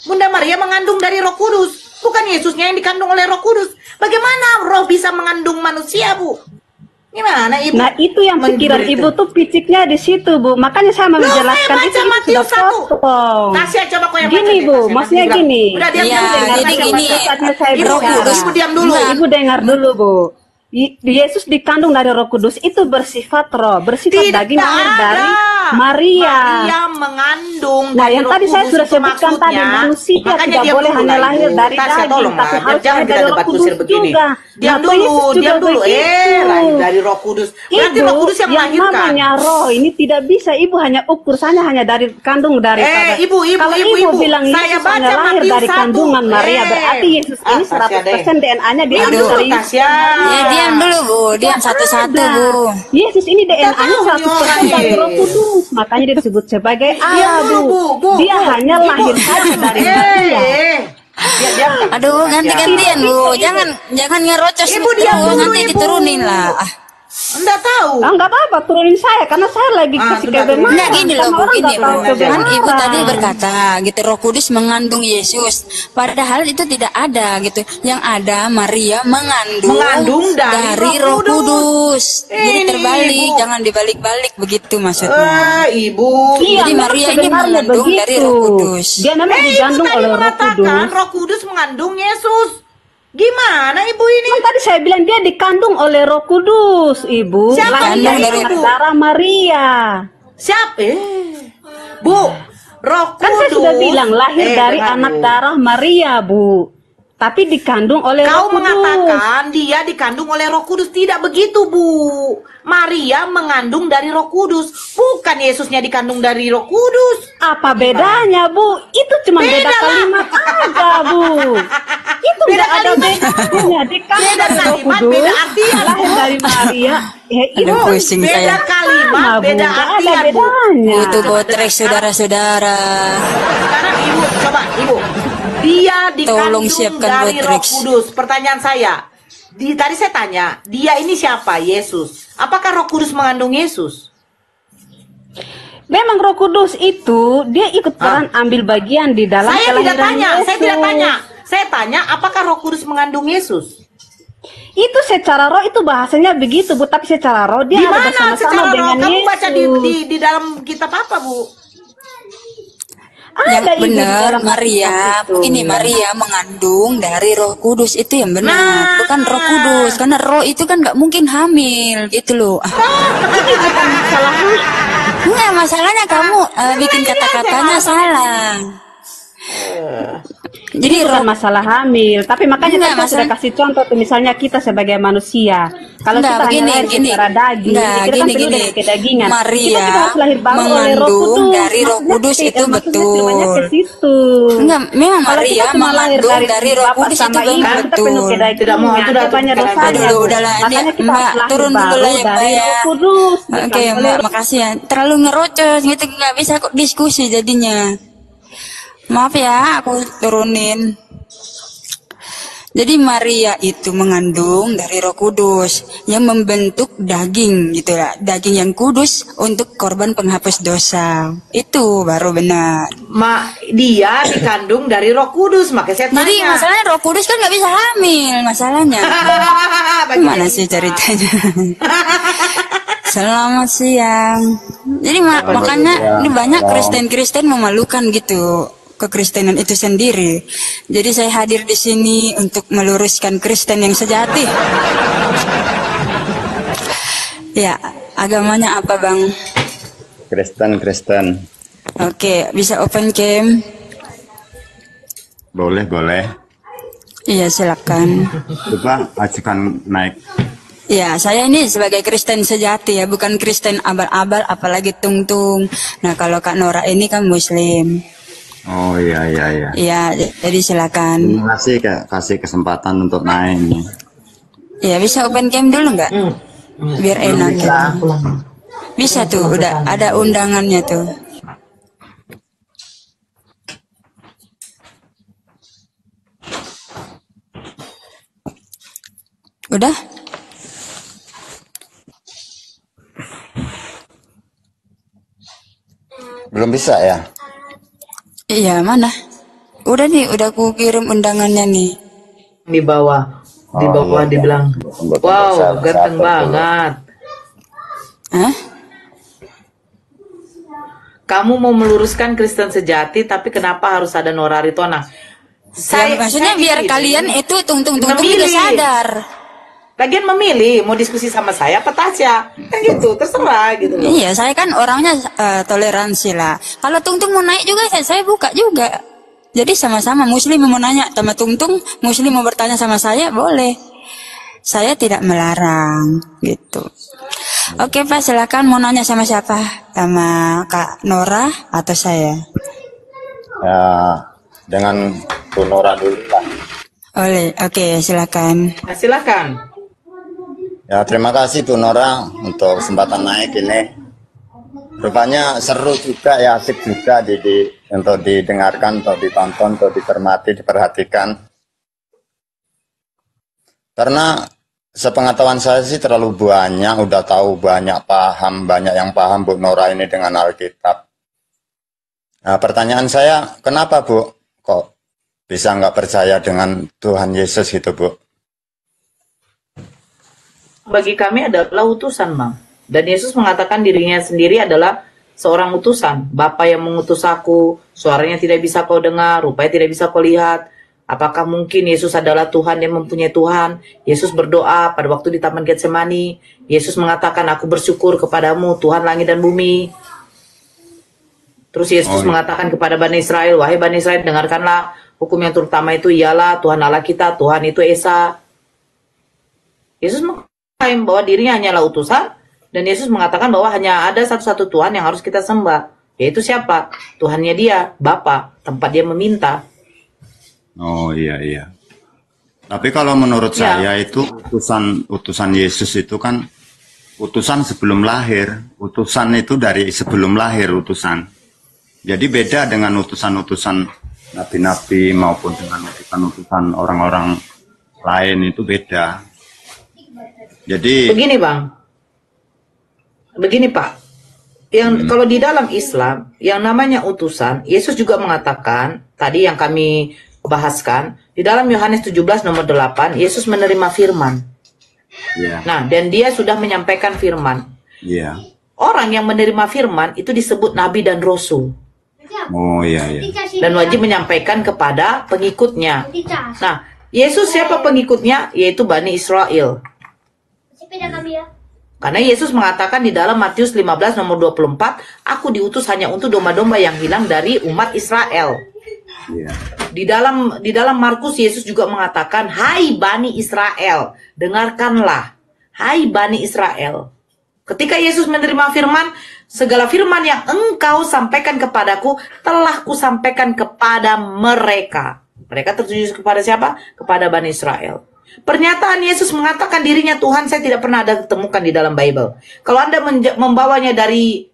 Bunda Maria mengandung dari Roh Kudus. Bukan Yesusnya yang dikandung oleh Roh Kudus. Bagaimana Roh bisa mengandung manusia, Bu? Gimana, Ibu? Nah, itu yang pikiran Menderita. Ibu tuh piciknya di situ, Bu. Makanya saya mau menjelaskan baca itu Matius sudah 1. potong. Tasya, coba kau yang baca Gini, deh, Bu, Tasya. maksudnya Nanti gini. bilang. Udah, diam Iya, dulu, jadi Tasya, gini, baca. Saatnya saya Ibu, bicara. Ibu diam dulu. Ibu dengar dulu, Bu. Yesus dikandung dari Roh Kudus itu bersifat roh, bersifat Tidak daging lahir ada. dari Maria. Maria mengandung Nah, dari yang Roh tadi saya Kudus sudah itu sebutkan tadi, maksudnya. manusia Makanya tidak diam boleh dulu hanya lah, lahir Ibu. dari Tasya, daging, tolong tapi lah. harus Jangan lahir kita dari Roh debat Kudus kusir begini. juga. Diam Nah, Tuhan Yesus dulu, juga diam dulu. begitu. Lahir dari Roh Kudus. Berarti Ibu, Roh Kudus yang melahirkan. namanya roh ini tidak bisa. Ibu hanya ukursannya hanya dari kandung daripada. Ibu, Kalau ibu. bilang Saya Yesus baca hanya lahir Matius dari 1. kandungan Maria, berarti Yesus ini Tasya deh. 100% DNA-nya Diam diambil dulu, dari Yesus. Tasya. Ya, diam dulu, Bu. Diam satu-satu, Ada. Bu. Yesus ini DNA-nya tahu 100% nih dari orang Roh ini. Kudus. Makanya dia disebut sebagai Diam Allah, dulu, Bu. Dia hanya Ibu, lahir diam. saja dari Maria. Diam. Aduh, ganti-gantian, Bu. Jangan ngerocos Ibu, diam terus, dulu, nanti Ibu. diturunin lah. Ah. Enggak tahu. Nggak apa-apa, turunin saya karena saya lagi kasih benar, kebenaran. Enggak gini loh, Karena Bu, orang gini nggak tahu loh. Kan kebenaran. Ibu tadi berkata gitu, Roh Kudus mengandung Yesus. Padahal itu tidak ada gitu. Yang ada Maria mengandung dari Roh Roh Kudus. Jadi Ini, terbalik, Ibu. jangan dibalik-balik begitu maksudnya. Ibu. Iya, Jadi memang Maria ini sebenarnya mengandung begitu. dari Roh Kudus. Dia memang Ibu digandung tadi oleh Roh mengatakan Kudus. Roh Kudus mengandung Yesus. Gimana Ibu ini? Kan tadi saya bilang dia dikandung oleh Roh Kudus, Ibu. Siapa Lahir dia dari itu, anak Bu? darah Maria. Siapa? Bu, Roh Kudus. Kan saya sudah bilang lahir dari dengar, anak Bu. darah Maria, Bu. Tapi dikandung oleh Kau Roh Kudus. mengatakan dia dikandung oleh Roh Kudus. Tidak begitu, Bu. Maria mengandung dari Roh Kudus. Bukan Yesusnya dikandung dari Roh Kudus. Apa bedanya, Bu? Itu cuma beda Beda lah. kalimat aja, Bu. Itu Beda nggak ada kalimat. bedanya. Dikandung Beda dari Roh kalimat, Kudus, beda artian, lahir Bu. dari Maria. Aduh, Itu pusing Beda saya. kalimat, sama, Bu. beda Nggak ada artian, Bu. bedanya. Itu botrek saudara-saudara. Sekarang Ibu, coba Ibu. Dia Tolong dikandung siapkan dari Roh Botrix. Kudus. Pertanyaan saya, tadi saya tanya, dia ini siapa? Yesus. Apakah Roh Kudus mengandung Yesus? Memang Roh Kudus itu dia ikut peran ambil bagian di dalam Saya tidak kelahiran tanya, Yesus. saya tidak tanya. Saya tanya, apakah Roh Kudus mengandung Yesus? Itu secara roh itu bahasanya begitu, Bu. Tapi secara roh dia Di ada mana bersama-sama secara roh? dengan Kamu Yesus. baca di dalam kitab apa, Bu? Yang Ada, Ibu, di benar dalam Maria, Alkitab itu. ini Maria mengandung dari Roh Kudus, itu yang benar, Nah. bukan Roh Kudus, karena Roh itu kan nggak mungkin hamil gitu loh. Enggak, masalahnya kamu bikin kata-katanya salah. Jadi Bukan masalah hamil, tapi makanya Enggak, kita sudah masalah- kasih contoh tuh, misalnya kita sebagai manusia. Kalau Enggak, kita hanya begini, lahir gini. secara daging, Enggak, kita kan gini, penuh gini. dengan kedagingan. Maria kita harus lahir baru oleh Roh mengandung Kudus. dari Roh Maksudnya Kudus itu maksudnya firmannya betul. ke situ. Enggak, memang Kalau Maria kita cuma lahir mengandung dari Roh bapak Kudus sama itu ibu, memang kita penuh betul. kedagingan, Tidak mau, itu udah kita banyak tuh, dosanya. Aduh, Bu. udahlah, ini Makanya kita Mbak, harus lahir turun baru dulu lah ya, Mbak, dari ya. Roh Kudus. Oke, bukan oleh Mbak, makasih ya. Terlalu ngerocos gitu, nggak bisa kok diskusi jadinya. Maaf ya, aku turunin. Jadi Maria itu mengandung dari Roh Kudus yang membentuk daging gitu ya, daging yang kudus untuk korban penghapus dosa. Itu baru benar. Dia dikandung dari Roh Kudus, makanya saya tanya. Jadi masalahnya Roh Kudus kan nggak bisa hamil, masalahnya. Gimana sih ceritanya? Selamat siang. Jadi makanya ini banyak Kristen-Kristen memalukan gitu kekristenan itu sendiri. Jadi saya hadir di sini untuk meluruskan Kristen yang sejati. Ya, agamanya apa, Bang? Kristen. Oke, bisa open cam? Boleh. Iya, silakan. Coba ajukan naik. Ya, saya ini sebagai Kristen sejati ya, bukan Kristen abal-abal apalagi tung-tung. Nah, kalau Kak Nora ini kan Muslim. Oh iya. Iya, jadi silakan. Terima kasih Kak, kasih kesempatan untuk naik nih. Ya, bisa open cam dulu nggak? Biar enak. Bisa tuh, udah ada undangannya tuh. Udah? Belum bisa ya? Iya, mana? Udah nih, udah ku kirim undangannya nih. Di bawah. Di Oh, bawah iya. dibilang, Tunggu, wow, saya- ganteng saya- banget. Hah? Kamu mau meluruskan Kristen sejati, tapi kenapa harus ada Nora Ritwana? Ya, maksudnya biar gini, kalian itu tung-tung-tung juga memilih. sadar. Lagian memilih mau diskusi sama saya apa Tasya, kan gitu, terserah gitu loh. Iya, saya kan orangnya toleransi lah. Kalau Tungtung mau naik juga, saya buka juga. Jadi sama-sama Muslim mau nanya sama Tungtung, Muslim mau bertanya sama saya, boleh. Saya tidak melarang, gitu. Oke Pak, silakan mau nanya sama siapa? Sama Kak Nora atau saya? Ya, dengan Bu Nora dulu lah. Oleh, oke silakan. Nah, silakan. Ya, terima kasih Bu Nora untuk kesempatan naik ini. Rupanya seru juga ya, asik juga untuk didengarkan, untuk ditonton, untuk dicermati, diperhatikan. Karena sepengetahuan saya sih terlalu banyak, udah tahu banyak yang paham Bu Nora ini dengan Alkitab. Nah, pertanyaan saya, kenapa Bu kok bisa nggak percaya dengan Tuhan Yesus gitu Bu? Bagi kami adalah utusan, Bang. Dan Yesus mengatakan dirinya sendiri adalah seorang utusan. Bapa yang mengutus aku, suaranya tidak bisa kau dengar, rupanya tidak bisa kau lihat. Apakah mungkin Yesus adalah Tuhan yang mempunyai Tuhan? Yesus berdoa pada waktu di Taman Getsemani. Yesus mengatakan, aku bersyukur kepadamu, Tuhan langit dan bumi. Terus Yesus mengatakan kepada Bani Israel, wahai Bani Israel, dengarkanlah hukum yang terutama itu ialah Tuhan Allah kita, Tuhan itu Esa. Yesus mengklaim bahwa dirinya hanyalah utusan, dan Yesus mengatakan bahwa hanya ada satu-satu Tuhan yang harus kita sembah. Yaitu siapa? Tuhannya dia, Bapa, tempat dia meminta. Oh iya. Tapi kalau menurut saya itu utusan Yesus itu kan utusan sebelum lahir. Utusan itu dari sebelum lahir utusan. Jadi beda dengan utusan-utusan nabi-nabi maupun dengan utusan-utusan orang-orang lain itu beda. Jadi begini Bang, begini Pak, kalau di dalam Islam yang namanya utusan, Yesus juga mengatakan tadi yang kami bahaskan di dalam Yohanes 17 nomor 8, Yesus menerima firman. Nah, dan dia sudah menyampaikan firman. Orang yang menerima firman itu disebut nabi dan rasul. Oh iya. Dan wajib menyampaikan kepada pengikutnya. Nah, Yesus siapa pengikutnya? Yaitu Bani Israel. Karena Yesus mengatakan di dalam Matius 15 nomor 24, aku diutus hanya untuk domba-domba yang hilang dari umat Israel. Di dalam Markus, Yesus juga mengatakan, hai Bani Israel, dengarkanlah. Hai Bani Israel. Ketika Yesus menerima firman, segala firman yang engkau sampaikan kepadaku, telah kusampaikan kepada mereka. Mereka tertuju kepada siapa? Kepada Bani Israel. Pernyataan Yesus mengatakan dirinya Tuhan, saya tidak pernah ada temukan di dalam Bible. Kalau Anda membawanya dari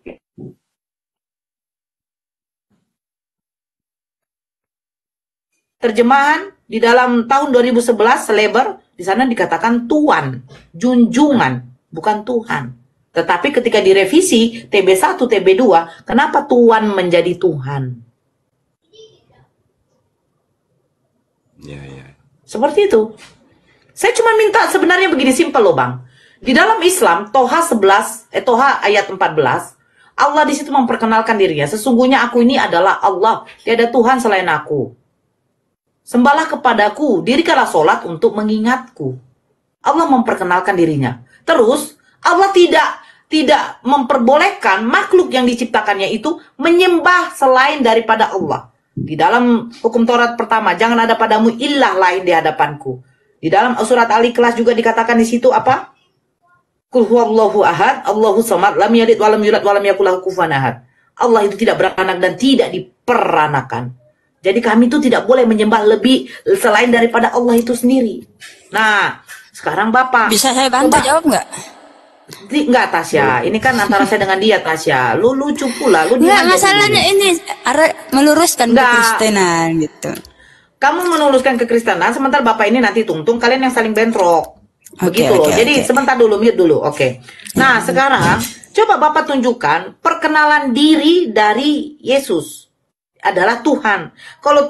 terjemahan di dalam tahun 2011, Seleber, di sana dikatakan Tuan, junjungan, bukan Tuhan. Tetapi ketika direvisi TB1, TB2, kenapa Tuan menjadi Tuhan? Seperti itu. Saya cuma minta sebenarnya begini simpel loh Bang. Di dalam Islam, Toha ayat 14, Allah di situ memperkenalkan dirinya. Sesungguhnya aku ini adalah Allah, tiada Tuhan selain aku. Sembahlah kepadaku, dirikanlah sholat untuk mengingatku. Allah memperkenalkan dirinya. Terus Allah tidak memperbolehkan makhluk yang diciptakannya itu menyembah selain daripada Allah. Di dalam hukum Taurat pertama, jangan ada padamu ilah lain di hadapanku. Di dalam surat Al-Ikhlas juga dikatakan di situ apa? Qul huwallahu ahad, Allahu samad, lam yalid walam yulad walam yakul lahu kufuwan ahad. Allah itu tidak beranak dan tidak diperanakan. Jadi kami itu tidak boleh menyembah lebih selain daripada Allah itu sendiri. Nah, sekarang Bapak bisa saya bantu jawab nggak? Enggak Tasya, ini kan antara saya dengan dia Tasya. Lu lucu pula, lu nggak masalahnya ini meluruskan kekristenan gitu. Kamu meluruskan kekristenan, sementara Bapak ini nanti tungtung, kalian yang saling bentrok. Begitu loh. Jadi sebentar dulu, mute dulu. Oke. Nah, sekarang coba Bapak tunjukkan perkenalan diri dari Yesus adalah Tuhan. Kalau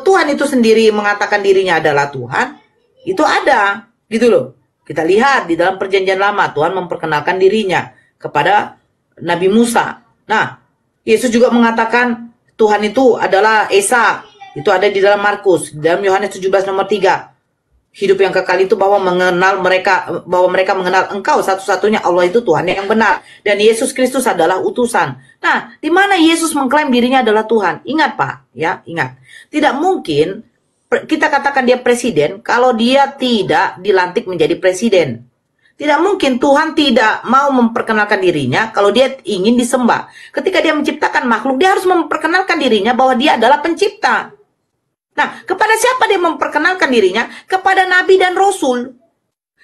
Tuhan itu sendiri mengatakan dirinya adalah Tuhan, itu ada, gitu loh. Kita lihat di dalam perjanjian lama, Tuhan memperkenalkan dirinya kepada Nabi Musa. Nah, Yesus juga mengatakan Tuhan itu adalah Esa. Itu ada di dalam Markus, di dalam Yohanes 17 nomor 3. Hidup yang kekal itu bahwa mereka mengenal Engkau satu-satunya Allah itu Tuhan yang benar. Dan Yesus Kristus adalah utusan. Nah, di mana Yesus mengklaim dirinya adalah Tuhan? Ingat Pak, ya, ingat. Tidak mungkin kita katakan dia presiden kalau dia tidak dilantik menjadi presiden. Tidak mungkin Tuhan tidak mau memperkenalkan dirinya kalau dia ingin disembah. Ketika dia menciptakan makhluk, dia harus memperkenalkan dirinya bahwa dia adalah pencipta. Nah, kepada siapa dia memperkenalkan dirinya? Kepada Nabi dan Rasul.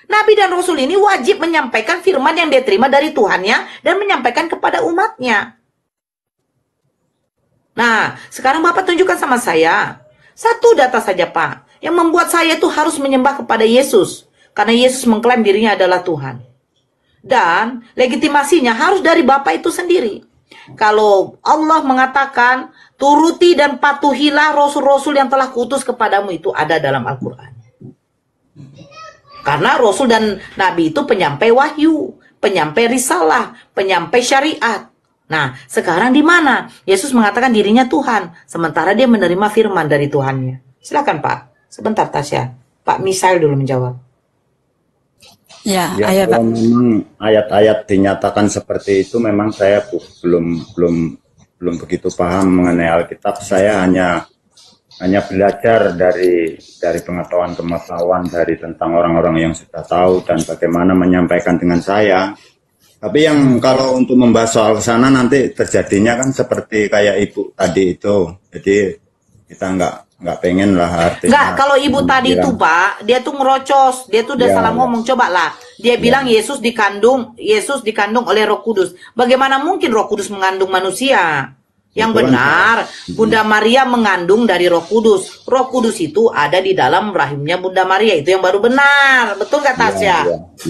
Nabi dan Rasul ini wajib menyampaikan firman yang dia terima dari Tuhannya dan menyampaikan kepada umatnya. Nah, sekarang Bapak tunjukkan sama saya. Satu data saja Pak, yang membuat saya itu harus menyembah kepada Yesus. Karena Yesus mengklaim dirinya adalah Tuhan. Dan legitimasinya harus dari Bapa itu sendiri. Kalau Allah mengatakan, turuti dan patuhilah rasul-rasul yang telah kuutus kepadamu, itu ada dalam Al-Quran. Karena rasul dan nabi itu penyampai wahyu, penyampai risalah, penyampai syariat. Nah, sekarang di mana? Yesus mengatakan dirinya Tuhan, sementara dia menerima firman dari Tuhannya. Silakan Pak, sebentar Tasya. Pak Misael dulu menjawab. Ya, Ya, ayo Pak. kalau memang ayat-ayat dinyatakan seperti itu, memang saya belum begitu paham mengenai Alkitab. Saya hanya belajar dari pengetahuan dari tentang orang-orang yang sudah tahu dan bagaimana menyampaikan dengan saya. Tapi yang kalau untuk membahas soal kesana nanti terjadinya kan seperti kayak Ibu tadi itu. Jadi kita nggak pengen lah artinya. Enggak, kalau ibu tadi itu Pak, dia tuh ngerocos, dia tuh udah Ya, salah ya. ngomong. Coba lah, dia bilang Yesus dikandung oleh Roh Kudus. Bagaimana mungkin Roh Kudus mengandung manusia? Yang Itu kan, benar, Bunda Maria mengandung dari Roh Kudus. Roh Kudus itu ada di dalam rahimnya Bunda Maria, itu yang baru benar. Betul nggak Tasya?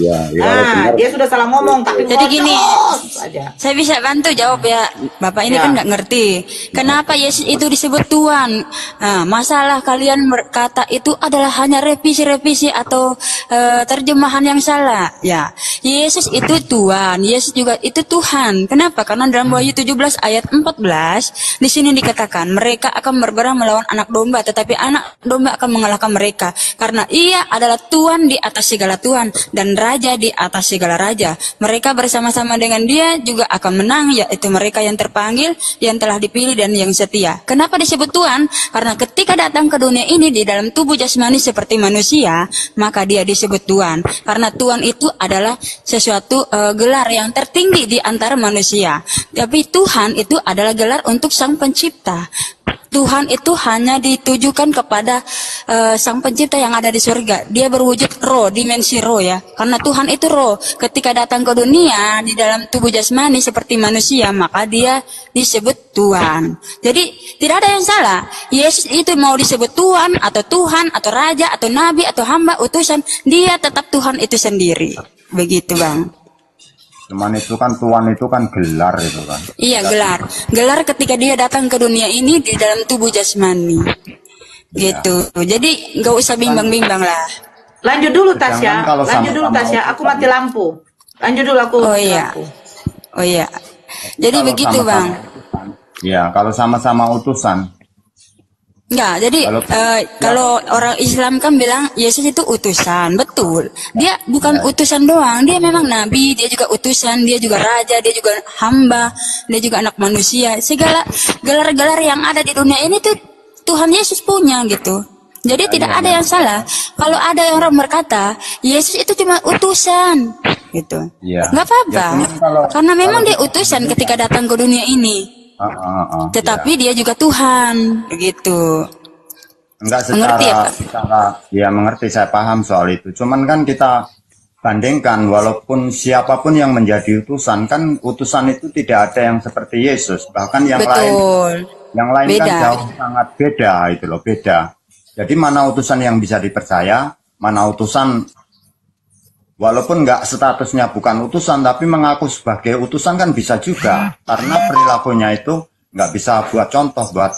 Ya, Nah, benar. dia sudah salah ngomong, tapi Jadi gini, ngerocos aja. saya bisa bantu jawab ya. Bapak ini Ya. kan nggak ngerti. Kenapa Yesus itu disebut Tuhan? Nah, masalah kalian berkata itu adalah hanya revisi-revisi atau terjemahan yang salah. Ya, Yesus itu Tuhan. Yesus juga itu Tuhan. Kenapa? Karena dalam Wahyu 17 ayat 14 di sini dikatakan mereka akan berperang melawan anak domba, tetapi anak domba akan mengalahkan mereka karena ia adalah Tuhan di atas segala Tuhan dan Raja di atas segala raja. Mereka bersama-sama dengan dia juga akan menang, yaitu mereka yang terpanggil, yang telah dipilih dan yang setia. Kenapa disebut Tuhan? Karena ketika datang ke dunia ini di dalam tubuh jasmani seperti manusia, maka dia disebut Tuhan. Karena Tuhan itu adalah sesuatu gelar yang tertinggi di antara manusia. Tapi Tuhan itu adalah gelar untuk Sang Pencipta. Tuhan itu hanya ditujukan kepada Sang Pencipta yang ada di surga. Dia berwujud roh, dimensi roh ya. Karena Tuhan itu roh. Ketika datang ke dunia di dalam tubuh jasmani seperti manusia, maka dia disebut Tuhan. Jadi tidak ada yang salah. Yesus itu mau disebut Tuhan atau Raja atau Nabi atau hamba utusan, dia tetap Tuhan itu sendiri. Begitu Bang. Cuman itu kan Tuhan itu kan gelar itu kan. Iya gelar. Gelar ketika dia datang ke dunia ini di dalam tubuh jasmani. Gitu. Jadi nggak usah bimbang-bimbang lah. Lanjut dulu Jangan Tasya, kalau lanjut dulu sama-sama Tasya. Aku mati lampu. Lanjut dulu aku. Oh mati iya. lampu. Oh iya. Jadi Kalau begitu sama-sama Bang. utusan. Ya, kalau sama-sama utusan. Enggak, jadi kalau orang Islam kan bilang Yesus itu utusan, betul. Dia bukan utusan doang, dia memang nabi, dia juga utusan, dia juga raja, dia juga hamba, dia juga anak manusia. Segala gelar-gelar yang ada di dunia ini tuh Tuhan Yesus punya gitu. Jadi tidak ada yang salah. Kalau ada yang orang berkata Yesus itu cuma utusan, gitu. Iya. Nggak apa-apa, Ya, cuman kalau- karena memang dia utusan ketika datang ke dunia ini. Tetapi dia juga Tuhan, begitu. Enggak Mengerti ya, Pak? ya mengerti, saya paham soal itu. Cuman kan kita bandingkan, walaupun siapapun yang menjadi utusan, kan utusan itu tidak ada yang seperti Yesus. Bahkan yang lain kan Beda. jauh sangat beda itu loh, beda. Jadi mana utusan yang bisa dipercaya, mana utusan walaupun nggak statusnya bukan utusan, tapi mengaku sebagai utusan kan bisa juga. Karena perilakunya itu nggak bisa buat contoh, buat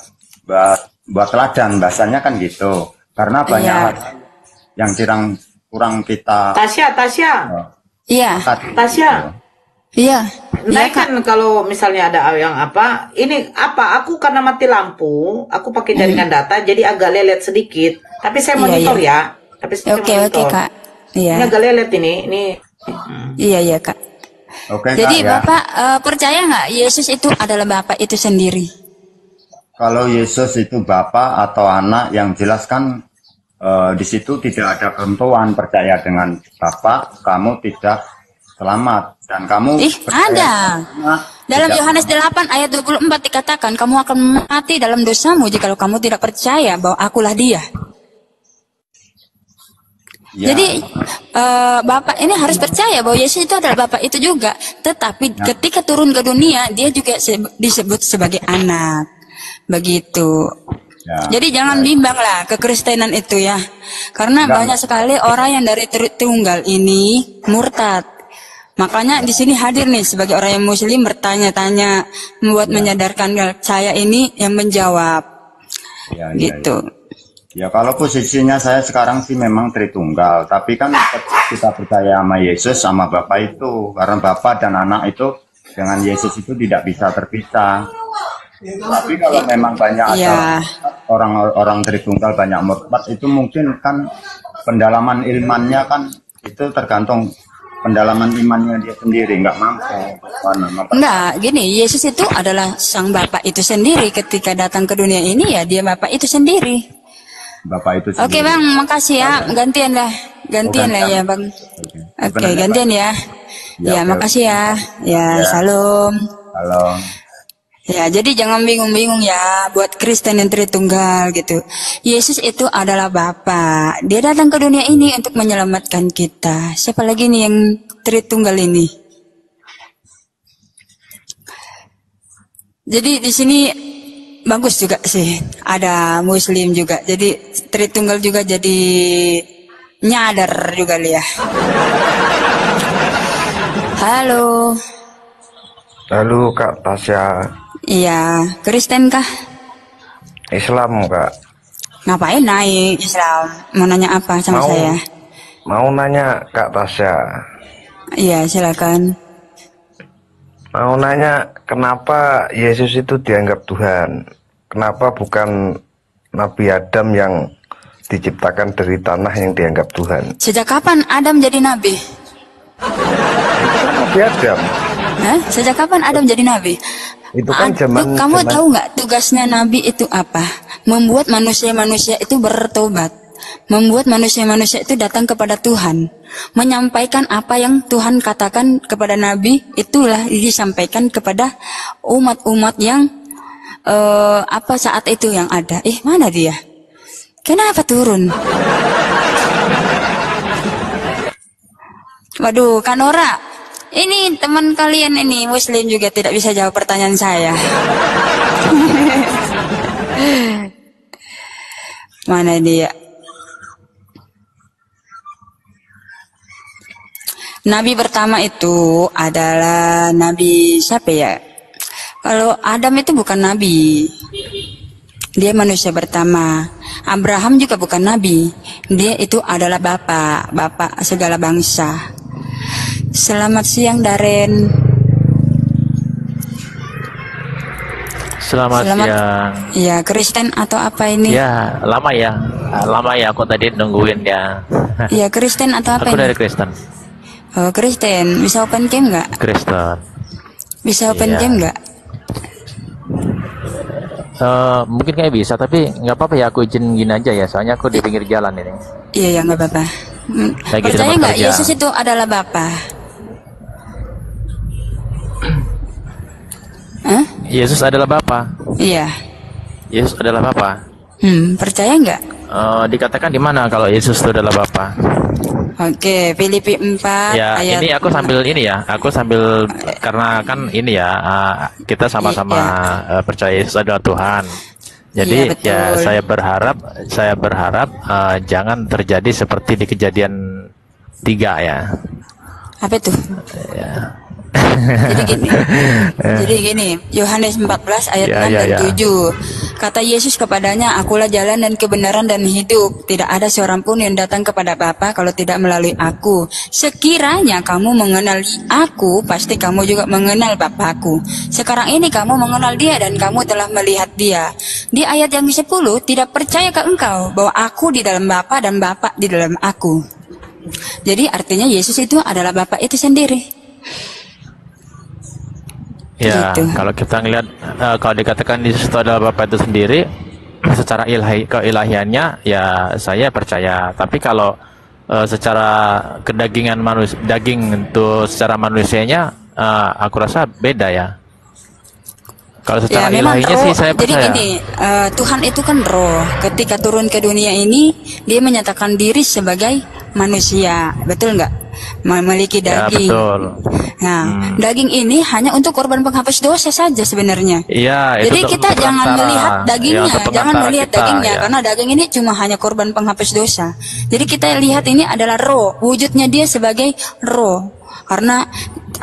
teladan, bahasanya kan gitu. Karena banyak hal yang kurang kita Tasya. Iya, Tasya. iya. Nah kan kalau misalnya ada yang apa, ini apa? Aku karena mati lampu, aku pakai jaringan data, jadi agak lelet sedikit. Tapi saya Iya, monitor iya. ya. Tapi saya Oke, monitor. Kak. Ini Iya. agak lelet ini. Iya, Kak. Oke, Jadi Kak, ya. Bapak percaya nggak Yesus itu adalah Bapak itu sendiri? Kalau Yesus itu Bapa atau anak, yang jelas kan di situ tidak ada ketentuan. Percaya dengan Bapa, kamu tidak selamat, dan kamu Ada. Dalam tidak Yohanes 8 ayat 24 dikatakan, kamu akan mati dalam dosamu jikalau kamu tidak percaya bahwa akulah dia. Ya. Jadi Bapak ini harus percaya bahwa Yesus itu adalah Bapak itu juga. Tetapi ketika turun ke dunia, dia juga disebut sebagai anak. Begitu. Ya, Jadi jangan bimbang lah kekristenan itu ya. Karena Enggak. banyak sekali orang yang dari Tritunggal ini murtad. Makanya di sini hadir nih sebagai orang yang muslim bertanya-tanya, membuat menyadarkan saya ini yang menjawab ya, ya, gitu. ya. Ya, kalau posisinya saya sekarang sih memang Tritunggal, tapi kan kita percaya sama Yesus sama Bapa itu, karena Bapa dan Anak itu dengan Yesus itu tidak bisa terpisah. Tapi kalau memang banyak Ya. orang-orang Tritunggal banyak murtad, itu mungkin kan pendalaman ilmannya kan itu tergantung pendalaman imannya dia sendiri, nggak mampu. Enggak, gini, Yesus itu adalah sang Bapa itu sendiri. Ketika datang ke dunia ini ya dia Bapa itu sendiri. Bapak itu Oke sendiri. Bang, makasih ya. Gantian lah ya Bang. Oke, gantian ya. Ya, oke. makasih ya. Ya, Ya. salam. Halo. Ya, jadi jangan bingung-bingung ya buat Kristen yang Tritunggal gitu. Yesus itu adalah Bapa. Dia datang ke dunia ini untuk menyelamatkan kita. Siapa lagi nih yang Tritunggal ini? Jadi di sini bagus juga sih. Ada Muslim juga. Jadi Tritunggal juga jadi nyadar juga ya. Halo. Halo Kak Tasya, Iya, Kristen kah? Islam Kak. Ngapain naik Islam? Mau nanya apa sama Mau. saya? Mau nanya Kak Tasya, Iya, silakan. mau nanya kenapa Yesus itu dianggap Tuhan? Kenapa bukan Nabi Adam yang diciptakan dari tanah yang dianggap Tuhan? Sejak kapan Adam jadi nabi? Nabi Adam, Hah? Sejak kapan Adam jadi nabi? itu kan Kamu tahu nggak tugasnya nabi itu apa? Membuat manusia-manusia itu bertobat. Membuat manusia-manusia itu datang kepada Tuhan. Menyampaikan apa yang Tuhan katakan kepada nabi, itulah disampaikan kepada umat-umat yang apa saat itu yang ada. Mana dia? Kenapa turun? Waduh, Kanora. Ini teman kalian ini Muslim juga tidak bisa jawab pertanyaan saya. Mana dia? Nabi pertama itu adalah Nabi siapa ya? Kalau Adam itu bukan nabi. Dia manusia pertama. Abraham juga bukan nabi. Dia itu adalah bapak segala bangsa. Selamat siang Daren. Selamat siang. Ya, Kristen atau apa ini? Ya, lama ya aku tadi nungguin ya. Ya, Kristen atau apa Aku ini? dari Kristen. Oh, Kristen. Bisa open cam nggak? Kristen. Bisa open Iya. cam nggak? Mungkin kayak bisa, tapi nggak apa-apa ya, aku izin gini aja ya, soalnya aku di pinggir jalan ini. Iya, ya nggak apa-apa. Lagi di Percaya tempat nggak kerja. Yesus itu adalah Bapa? Hah? Yesus adalah Bapa. Iya. Yesus adalah Bapa. Percaya nggak? Dikatakan di mana kalau Yesus itu adalah Bapa? Oke, Filipi 4 Ya, ayat ini aku sambil karena kan ini ya, kita sama-sama percaya Yesus adalah Tuhan. Jadi Iya, betul. ya saya berharap jangan terjadi seperti di Kejadian 3 ya. apa itu? Ya. Jadi gini, Yohanes 14 ayat Ya, 6 ya, dan ya. 7. Kata Yesus kepadanya, "Akulah jalan dan kebenaran dan hidup. Tidak ada seorang pun yang datang kepada Bapa kalau tidak melalui aku. Sekiranya kamu mengenal aku, pasti kamu juga mengenal Bapakku. Sekarang ini kamu mengenal dia dan kamu telah melihat dia." Di ayat yang ke-10, "Tidak percaya ke engkau bahwa aku di dalam Bapa dan Bapa di dalam aku." Jadi artinya Yesus itu adalah Bapa itu sendiri. Ya, Gitu. kalau kita ngelihat kalau dikatakan Yesus itu adalah Bapa itu sendiri, secara keilahiannya ya saya percaya. Tapi kalau secara kedagingan daging itu secara manusianya, aku rasa beda ya. Kalau secara memang ilahinya roh. sih saya Jadi percaya. gini, Tuhan itu kan roh. Ketika turun ke dunia ini, dia menyatakan diri sebagai manusia, betul nggak? memiliki Ya, daging. betul. Nah, daging ini hanya untuk korban penghapus dosa saja sebenarnya. Iya, itu Jadi kita untuk jangan perantara. melihat Ya, dagingnya, untuk jangan perantara melihat kita, dagingnya, ya. karena daging ini cuma hanya korban penghapus dosa. Jadi kita lihat ini adalah roh, wujudnya dia sebagai roh, karena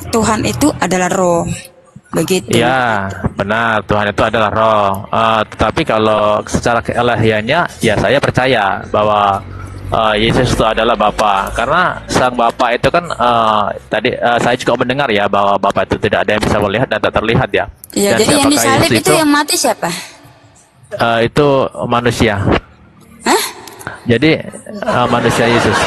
Tuhan itu adalah roh, begitu. Iya, benar. Tuhan itu adalah roh. Tetapi kalau secara keilahiannya, ya saya percaya bahwa Yesus itu adalah Bapa. Karena sang Bapa itu kan tadi saya juga mendengar ya bahwa Bapa itu tidak ada yang bisa melihat dan tak terlihat ya. Iya, Dan jadi yang siapakah disalib Yesus itu yang mati siapa? itu manusia. Hah? Jadi manusia Yesus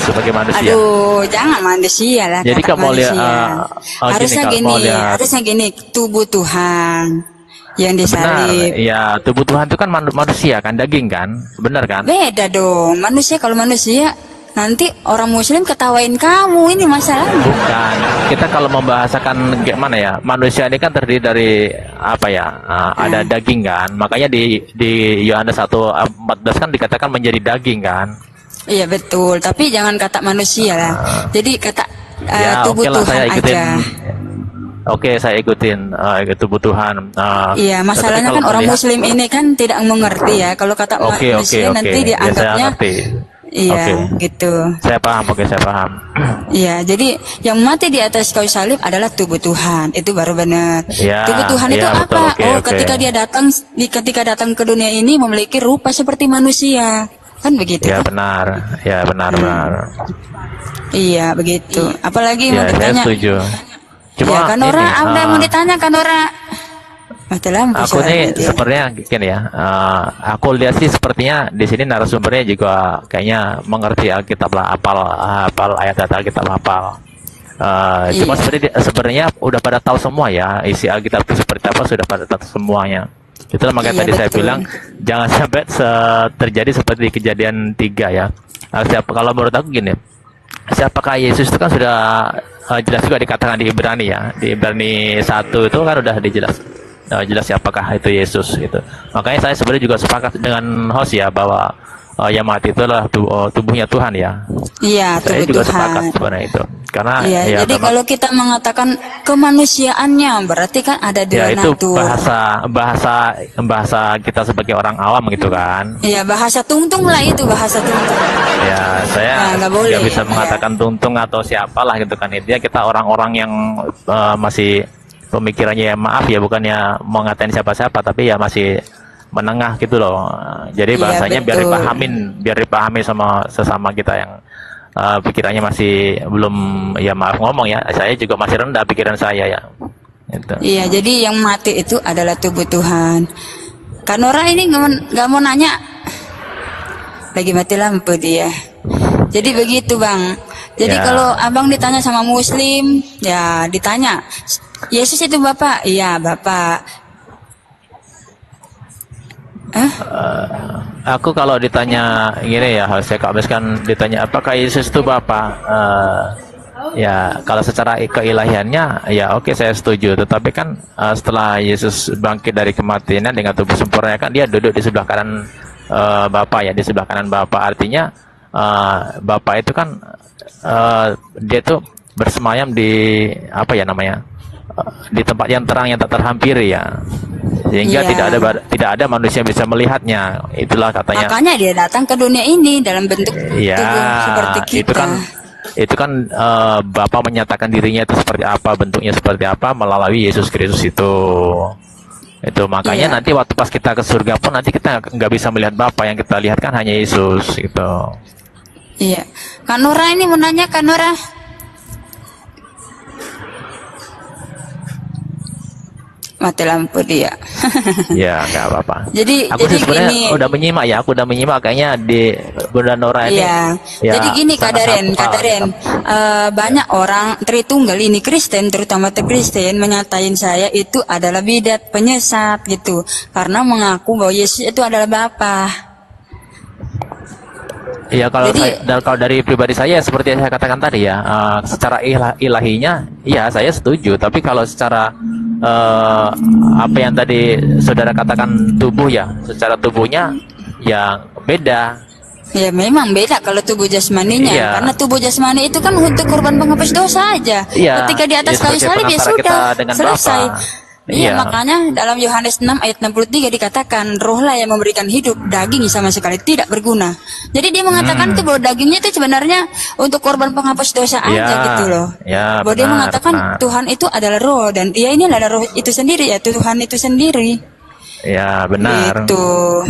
sebagai manusia. Aduh, jangan manusia lah. Jadi kata kalau mau lihat, manusia. gini, kalau mau lihat, harusnya gini, tubuh Tuhan yang benar, disalib. ya tubuh Tuhan itu kan manusia kan, daging kan, benar kan? Beda dong, manusia kalau manusia nanti orang Muslim ketawain kamu, ini masalahnya. Bukan, kita kalau membahasakan gimana ya, manusia ini kan terdiri dari apa ya, ada daging kan, makanya di Yohanes 1:14 kan dikatakan menjadi daging kan. Iya betul, tapi jangan kata manusia lah. Jadi kata Ya tubuh oke lah, Tuhan saya ikutin. aja. Oke, saya ikutin tubuh Tuhan. Iya, masalahnya tapi kan kalau orang melihat- Muslim ini kan tidak mengerti ya. Kalau kata Oke, manusia nanti ya, saya dianggapnya, ngerti. iya Oke. gitu. Saya paham, oke saya paham. Iya, jadi yang mati di atas kayu salib adalah tubuh Tuhan. Itu baru benar. Ya, Tubuh Tuhan itu ya, apa? betul, oke, Oh, oke. ketika datang ke dunia ini memiliki rupa seperti manusia. Kan begitu. Ya kan? benar, ya benar. Iya, begitu. Apalagi Ya mau saya ditanya. setuju. Cuma Ya, Kanora, ini, ada mau ditanya Kanora. Mati lampu aku soalnya nih dia. sepertinya gini ya, aku lihat sih sepertinya di sini narasumbernya juga kayaknya mengerti Alkitab lah, hafal ayat-ayat Alkitab hafal. Cuma sebenarnya udah pada tahu semua ya isi Alkitab itu seperti apa, sudah pada tahu semuanya. Itulah makanya Iya, tadi saya betul. bilang jangan sampai terjadi seperti Kejadian 3 ya. Kalau menurut aku gini, siapakah Yesus itu kan sudah jelas juga dikatakan di Ibrani ya, di Ibrani 1 itu kan udah dijelas jelas siapakah itu Yesus gitu. Makanya saya sebenarnya juga sepakat dengan host ya bahwa yang mati itu adalah tubuhnya Tuhan ya. Iya, Saya tubuh juga Tuhan. sepakat sebenarnya itu. Karena Iya, ya jadi memang- kalau kita mengatakan kemanusiaannya berarti kan ada dua ya itu natur. bahasa kita sebagai orang awam gitu kan. Iya, bahasa tungtung lah itu, bahasa tungtung. Ya saya Nah, nggak boleh. nggak bisa Iya. mengatakan tuntung atau siapalah gitu kan. Intinya kita orang-orang yang masih pemikirannya ya maaf ya, bukannya mau ngatain siapa-siapa, tapi ya masih menengah gitu loh. Jadi Iya, bahasanya biar betul. dipahami sama sesama kita yang pikirannya masih belum, ya maaf ngomong ya, saya juga masih rendah pikiran saya ya. Gitu. Iya, jadi yang mati itu adalah tubuh Tuhan. Kanora ini nggak mau nanya, lagi mati lampu dia. Jadi begitu bang. Jadi Ya. kalau abang ditanya sama Muslim, ya ditanya, Yesus itu Bapak? Iya Bapak. Aku kalau ditanya gini ya, saya habiskan ditanya apakah Yesus itu Bapa, ya kalau secara keilahiannya ya oke saya setuju. Tetapi kan setelah Yesus bangkit dari kematiannya dengan tubuh sempurna kan dia duduk di sebelah kanan Bapa ya, di sebelah kanan Bapa. Artinya Bapa itu kan dia tuh bersemayam di apa ya namanya, di tempat yang terang yang tak terhampiri ya, sehingga Iya. tidak ada manusia yang bisa melihatnya. Itulah katanya. Makanya dia datang ke dunia ini dalam bentuk Ya, tubuh seperti kita. itu kan Bapa menyatakan dirinya itu seperti apa, bentuknya seperti apa melalui Yesus Kristus itu. Itu makanya Iya. nanti waktu pas kita ke surga pun nanti kita nggak bisa melihat Bapa, yang kita lihat kan hanya Yesus gitu. Iya. Kanora ini mau nanya, Kanora. Mati lampu dia. Ya nggak apa-apa. Jadi Aku sih sebenarnya gini. udah menyimak ya, aku udah menyimak kayaknya di Bunda Nora ini. Iya. Ya, Jadi gini Kak sangat Daren, hafal. Kak Daren, banyak orang Tritunggal ini Kristen, terutama Kristen menyatain saya itu adalah bidat penyesat gitu, karena mengaku bahwa Yesus itu adalah Bapa. Iya kalau Jadi- kalau dari pribadi saya seperti yang saya katakan tadi ya, secara ilahinya ya saya setuju, tapi kalau secara apa yang tadi saudara katakan tubuh ya, secara tubuhnya ya beda. Ya memang beda kalau tubuh jasmaninya, Iya. karena tubuh jasmani itu kan untuk korban penghapus dosa aja. Iya, Ketika di atas ya kayu sebagai salib ya pengantara sudah kita dengan selesai. Bapa. Iya, Iya. makanya dalam Yohanes 6 ayat 63 dikatakan rohlah yang memberikan hidup, daging sama sekali tidak berguna. Jadi dia mengatakan itu bahwa dagingnya itu sebenarnya untuk korban penghapus dosa Iya, aja gitu loh. ya, Bahwa dia benar, mengatakan benar. Tuhan itu adalah roh dan dia ini adalah roh itu sendiri, ya Tuhan itu sendiri. Ya benar. Gitu.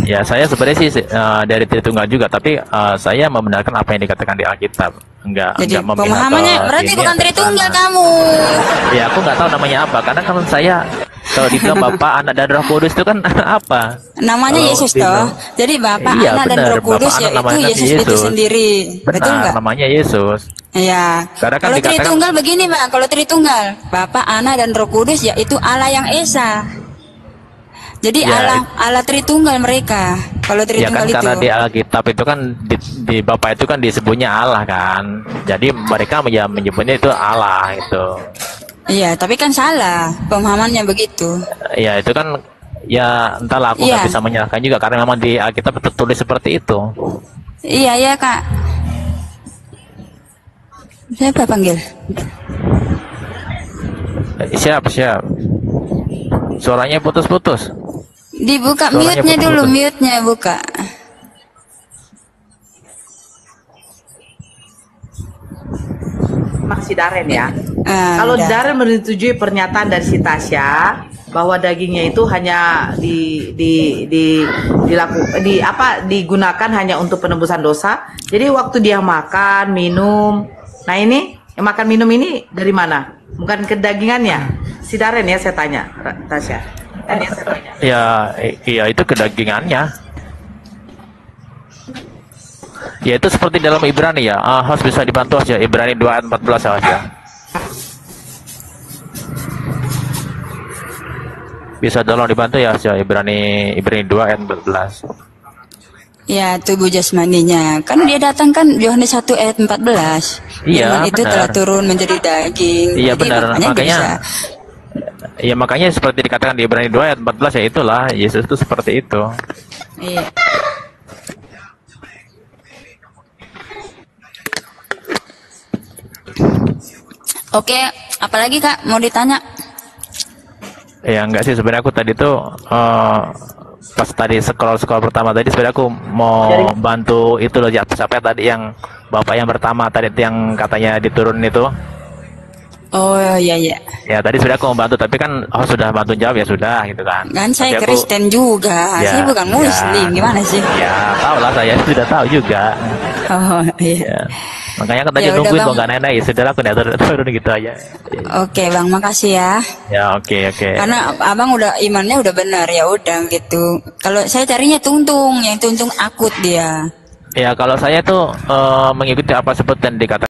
Ya saya sebenarnya sih dari Tritunggal juga, tapi saya membenarkan apa yang dikatakan di Alkitab. Enggak Jadi memihak pemahamannya ke berarti ini bukan atau Tritunggal sana. kamu. Ya aku nggak tahu namanya apa, karena kan saya kalau dibilang Bapa, Anak dan Roh Kudus itu kan apa? Namanya Kalau Yesus dibilang- toh. Jadi Bapa, Iya, Anak dan benar. Roh Kudus Bapa, Anak, yaitu namanya Yesus itu Yesus. sendiri. Betul Benar, nggak? namanya Yesus. Ya. Karena kan Kalau dikatakan- Tritunggal begini, Bang. Kalau Tritunggal, Bapa, Anak dan Roh Kudus yaitu Allah yang Esa. Jadi Ya, Allah Tritunggal mereka. Kalau Ya Tritunggal kan itu. karena di Alkitab itu kan di Bapa itu kan disebutnya Allah kan. Jadi mereka ya menyebutnya itu Allah itu. Iya, tapi kan salah pemahamannya begitu. Ya itu kan ya entahlah aku Iya. nggak bisa menyalahkan juga karena memang di Alkitab tertulis seperti itu. Iya, ya, Kak. Siapa panggil? Siap. Suaranya putus-putus. Dibuka Suaranya mute-nya dulu, putus-putus. mute-nya buka. Maksud Daren ya. Ah, Kalau udah. Daren menyetujui pernyataan dari si Tasya bahwa dagingnya itu hanya digunakan hanya untuk penebusan dosa. Jadi waktu dia makan, minum, nah ini yang makan minum ini dari mana? Bukan kedagingannya. Si Daren ya saya tanya, Tasya. Ya saya tanya. Iya itu kedagingannya. Ya itu seperti dalam Ibrani ya. Host bisa dibantu aja Ibrani 2 ayat 14 aja. Bisa tolong dibantu ya Ibrani 2 ayat 14. Ya, tubuh jasmaninya. Kan dia datang kan Yohanes 1 ayat 14. Iya, Firman itu benar. telah turun menjadi daging. Iya, Jadi benar. Makanya, Makanya bisa. ya makanya seperti dikatakan di Ibrani 2 ayat 14 ya itulah Yesus itu seperti itu. Iya. Oke, apalagi Kak mau ditanya? Ya enggak sih sebenarnya aku tadi tuh pas tadi scroll pertama tadi sebenarnya aku mau bantu itu loh ya sampai tadi yang bapak yang pertama tadi yang katanya diturun itu. Oh iya iya. Ya tadi sebenarnya aku mau bantu tapi kan sudah bantu jawab ya sudah gitu kan. Kan saya Tapi aku- Kristen juga, Ya, saya bukan Muslim, ya. gimana sih? Ya tahu lah saya sudah tahu juga. Oh iya. Ya. Makanya kan tadi Ya udah, nungguin Bang. kok nggak naik sudah lah aku udah turun gitu aja. Oke Bang, makasih ya. Ya oke. Karena abang udah imannya udah benar ya udah gitu. Kalau saya carinya tungtung, yang tungtung akut dia. Ya kalau saya tuh mengikuti apa seperti yang dikatakan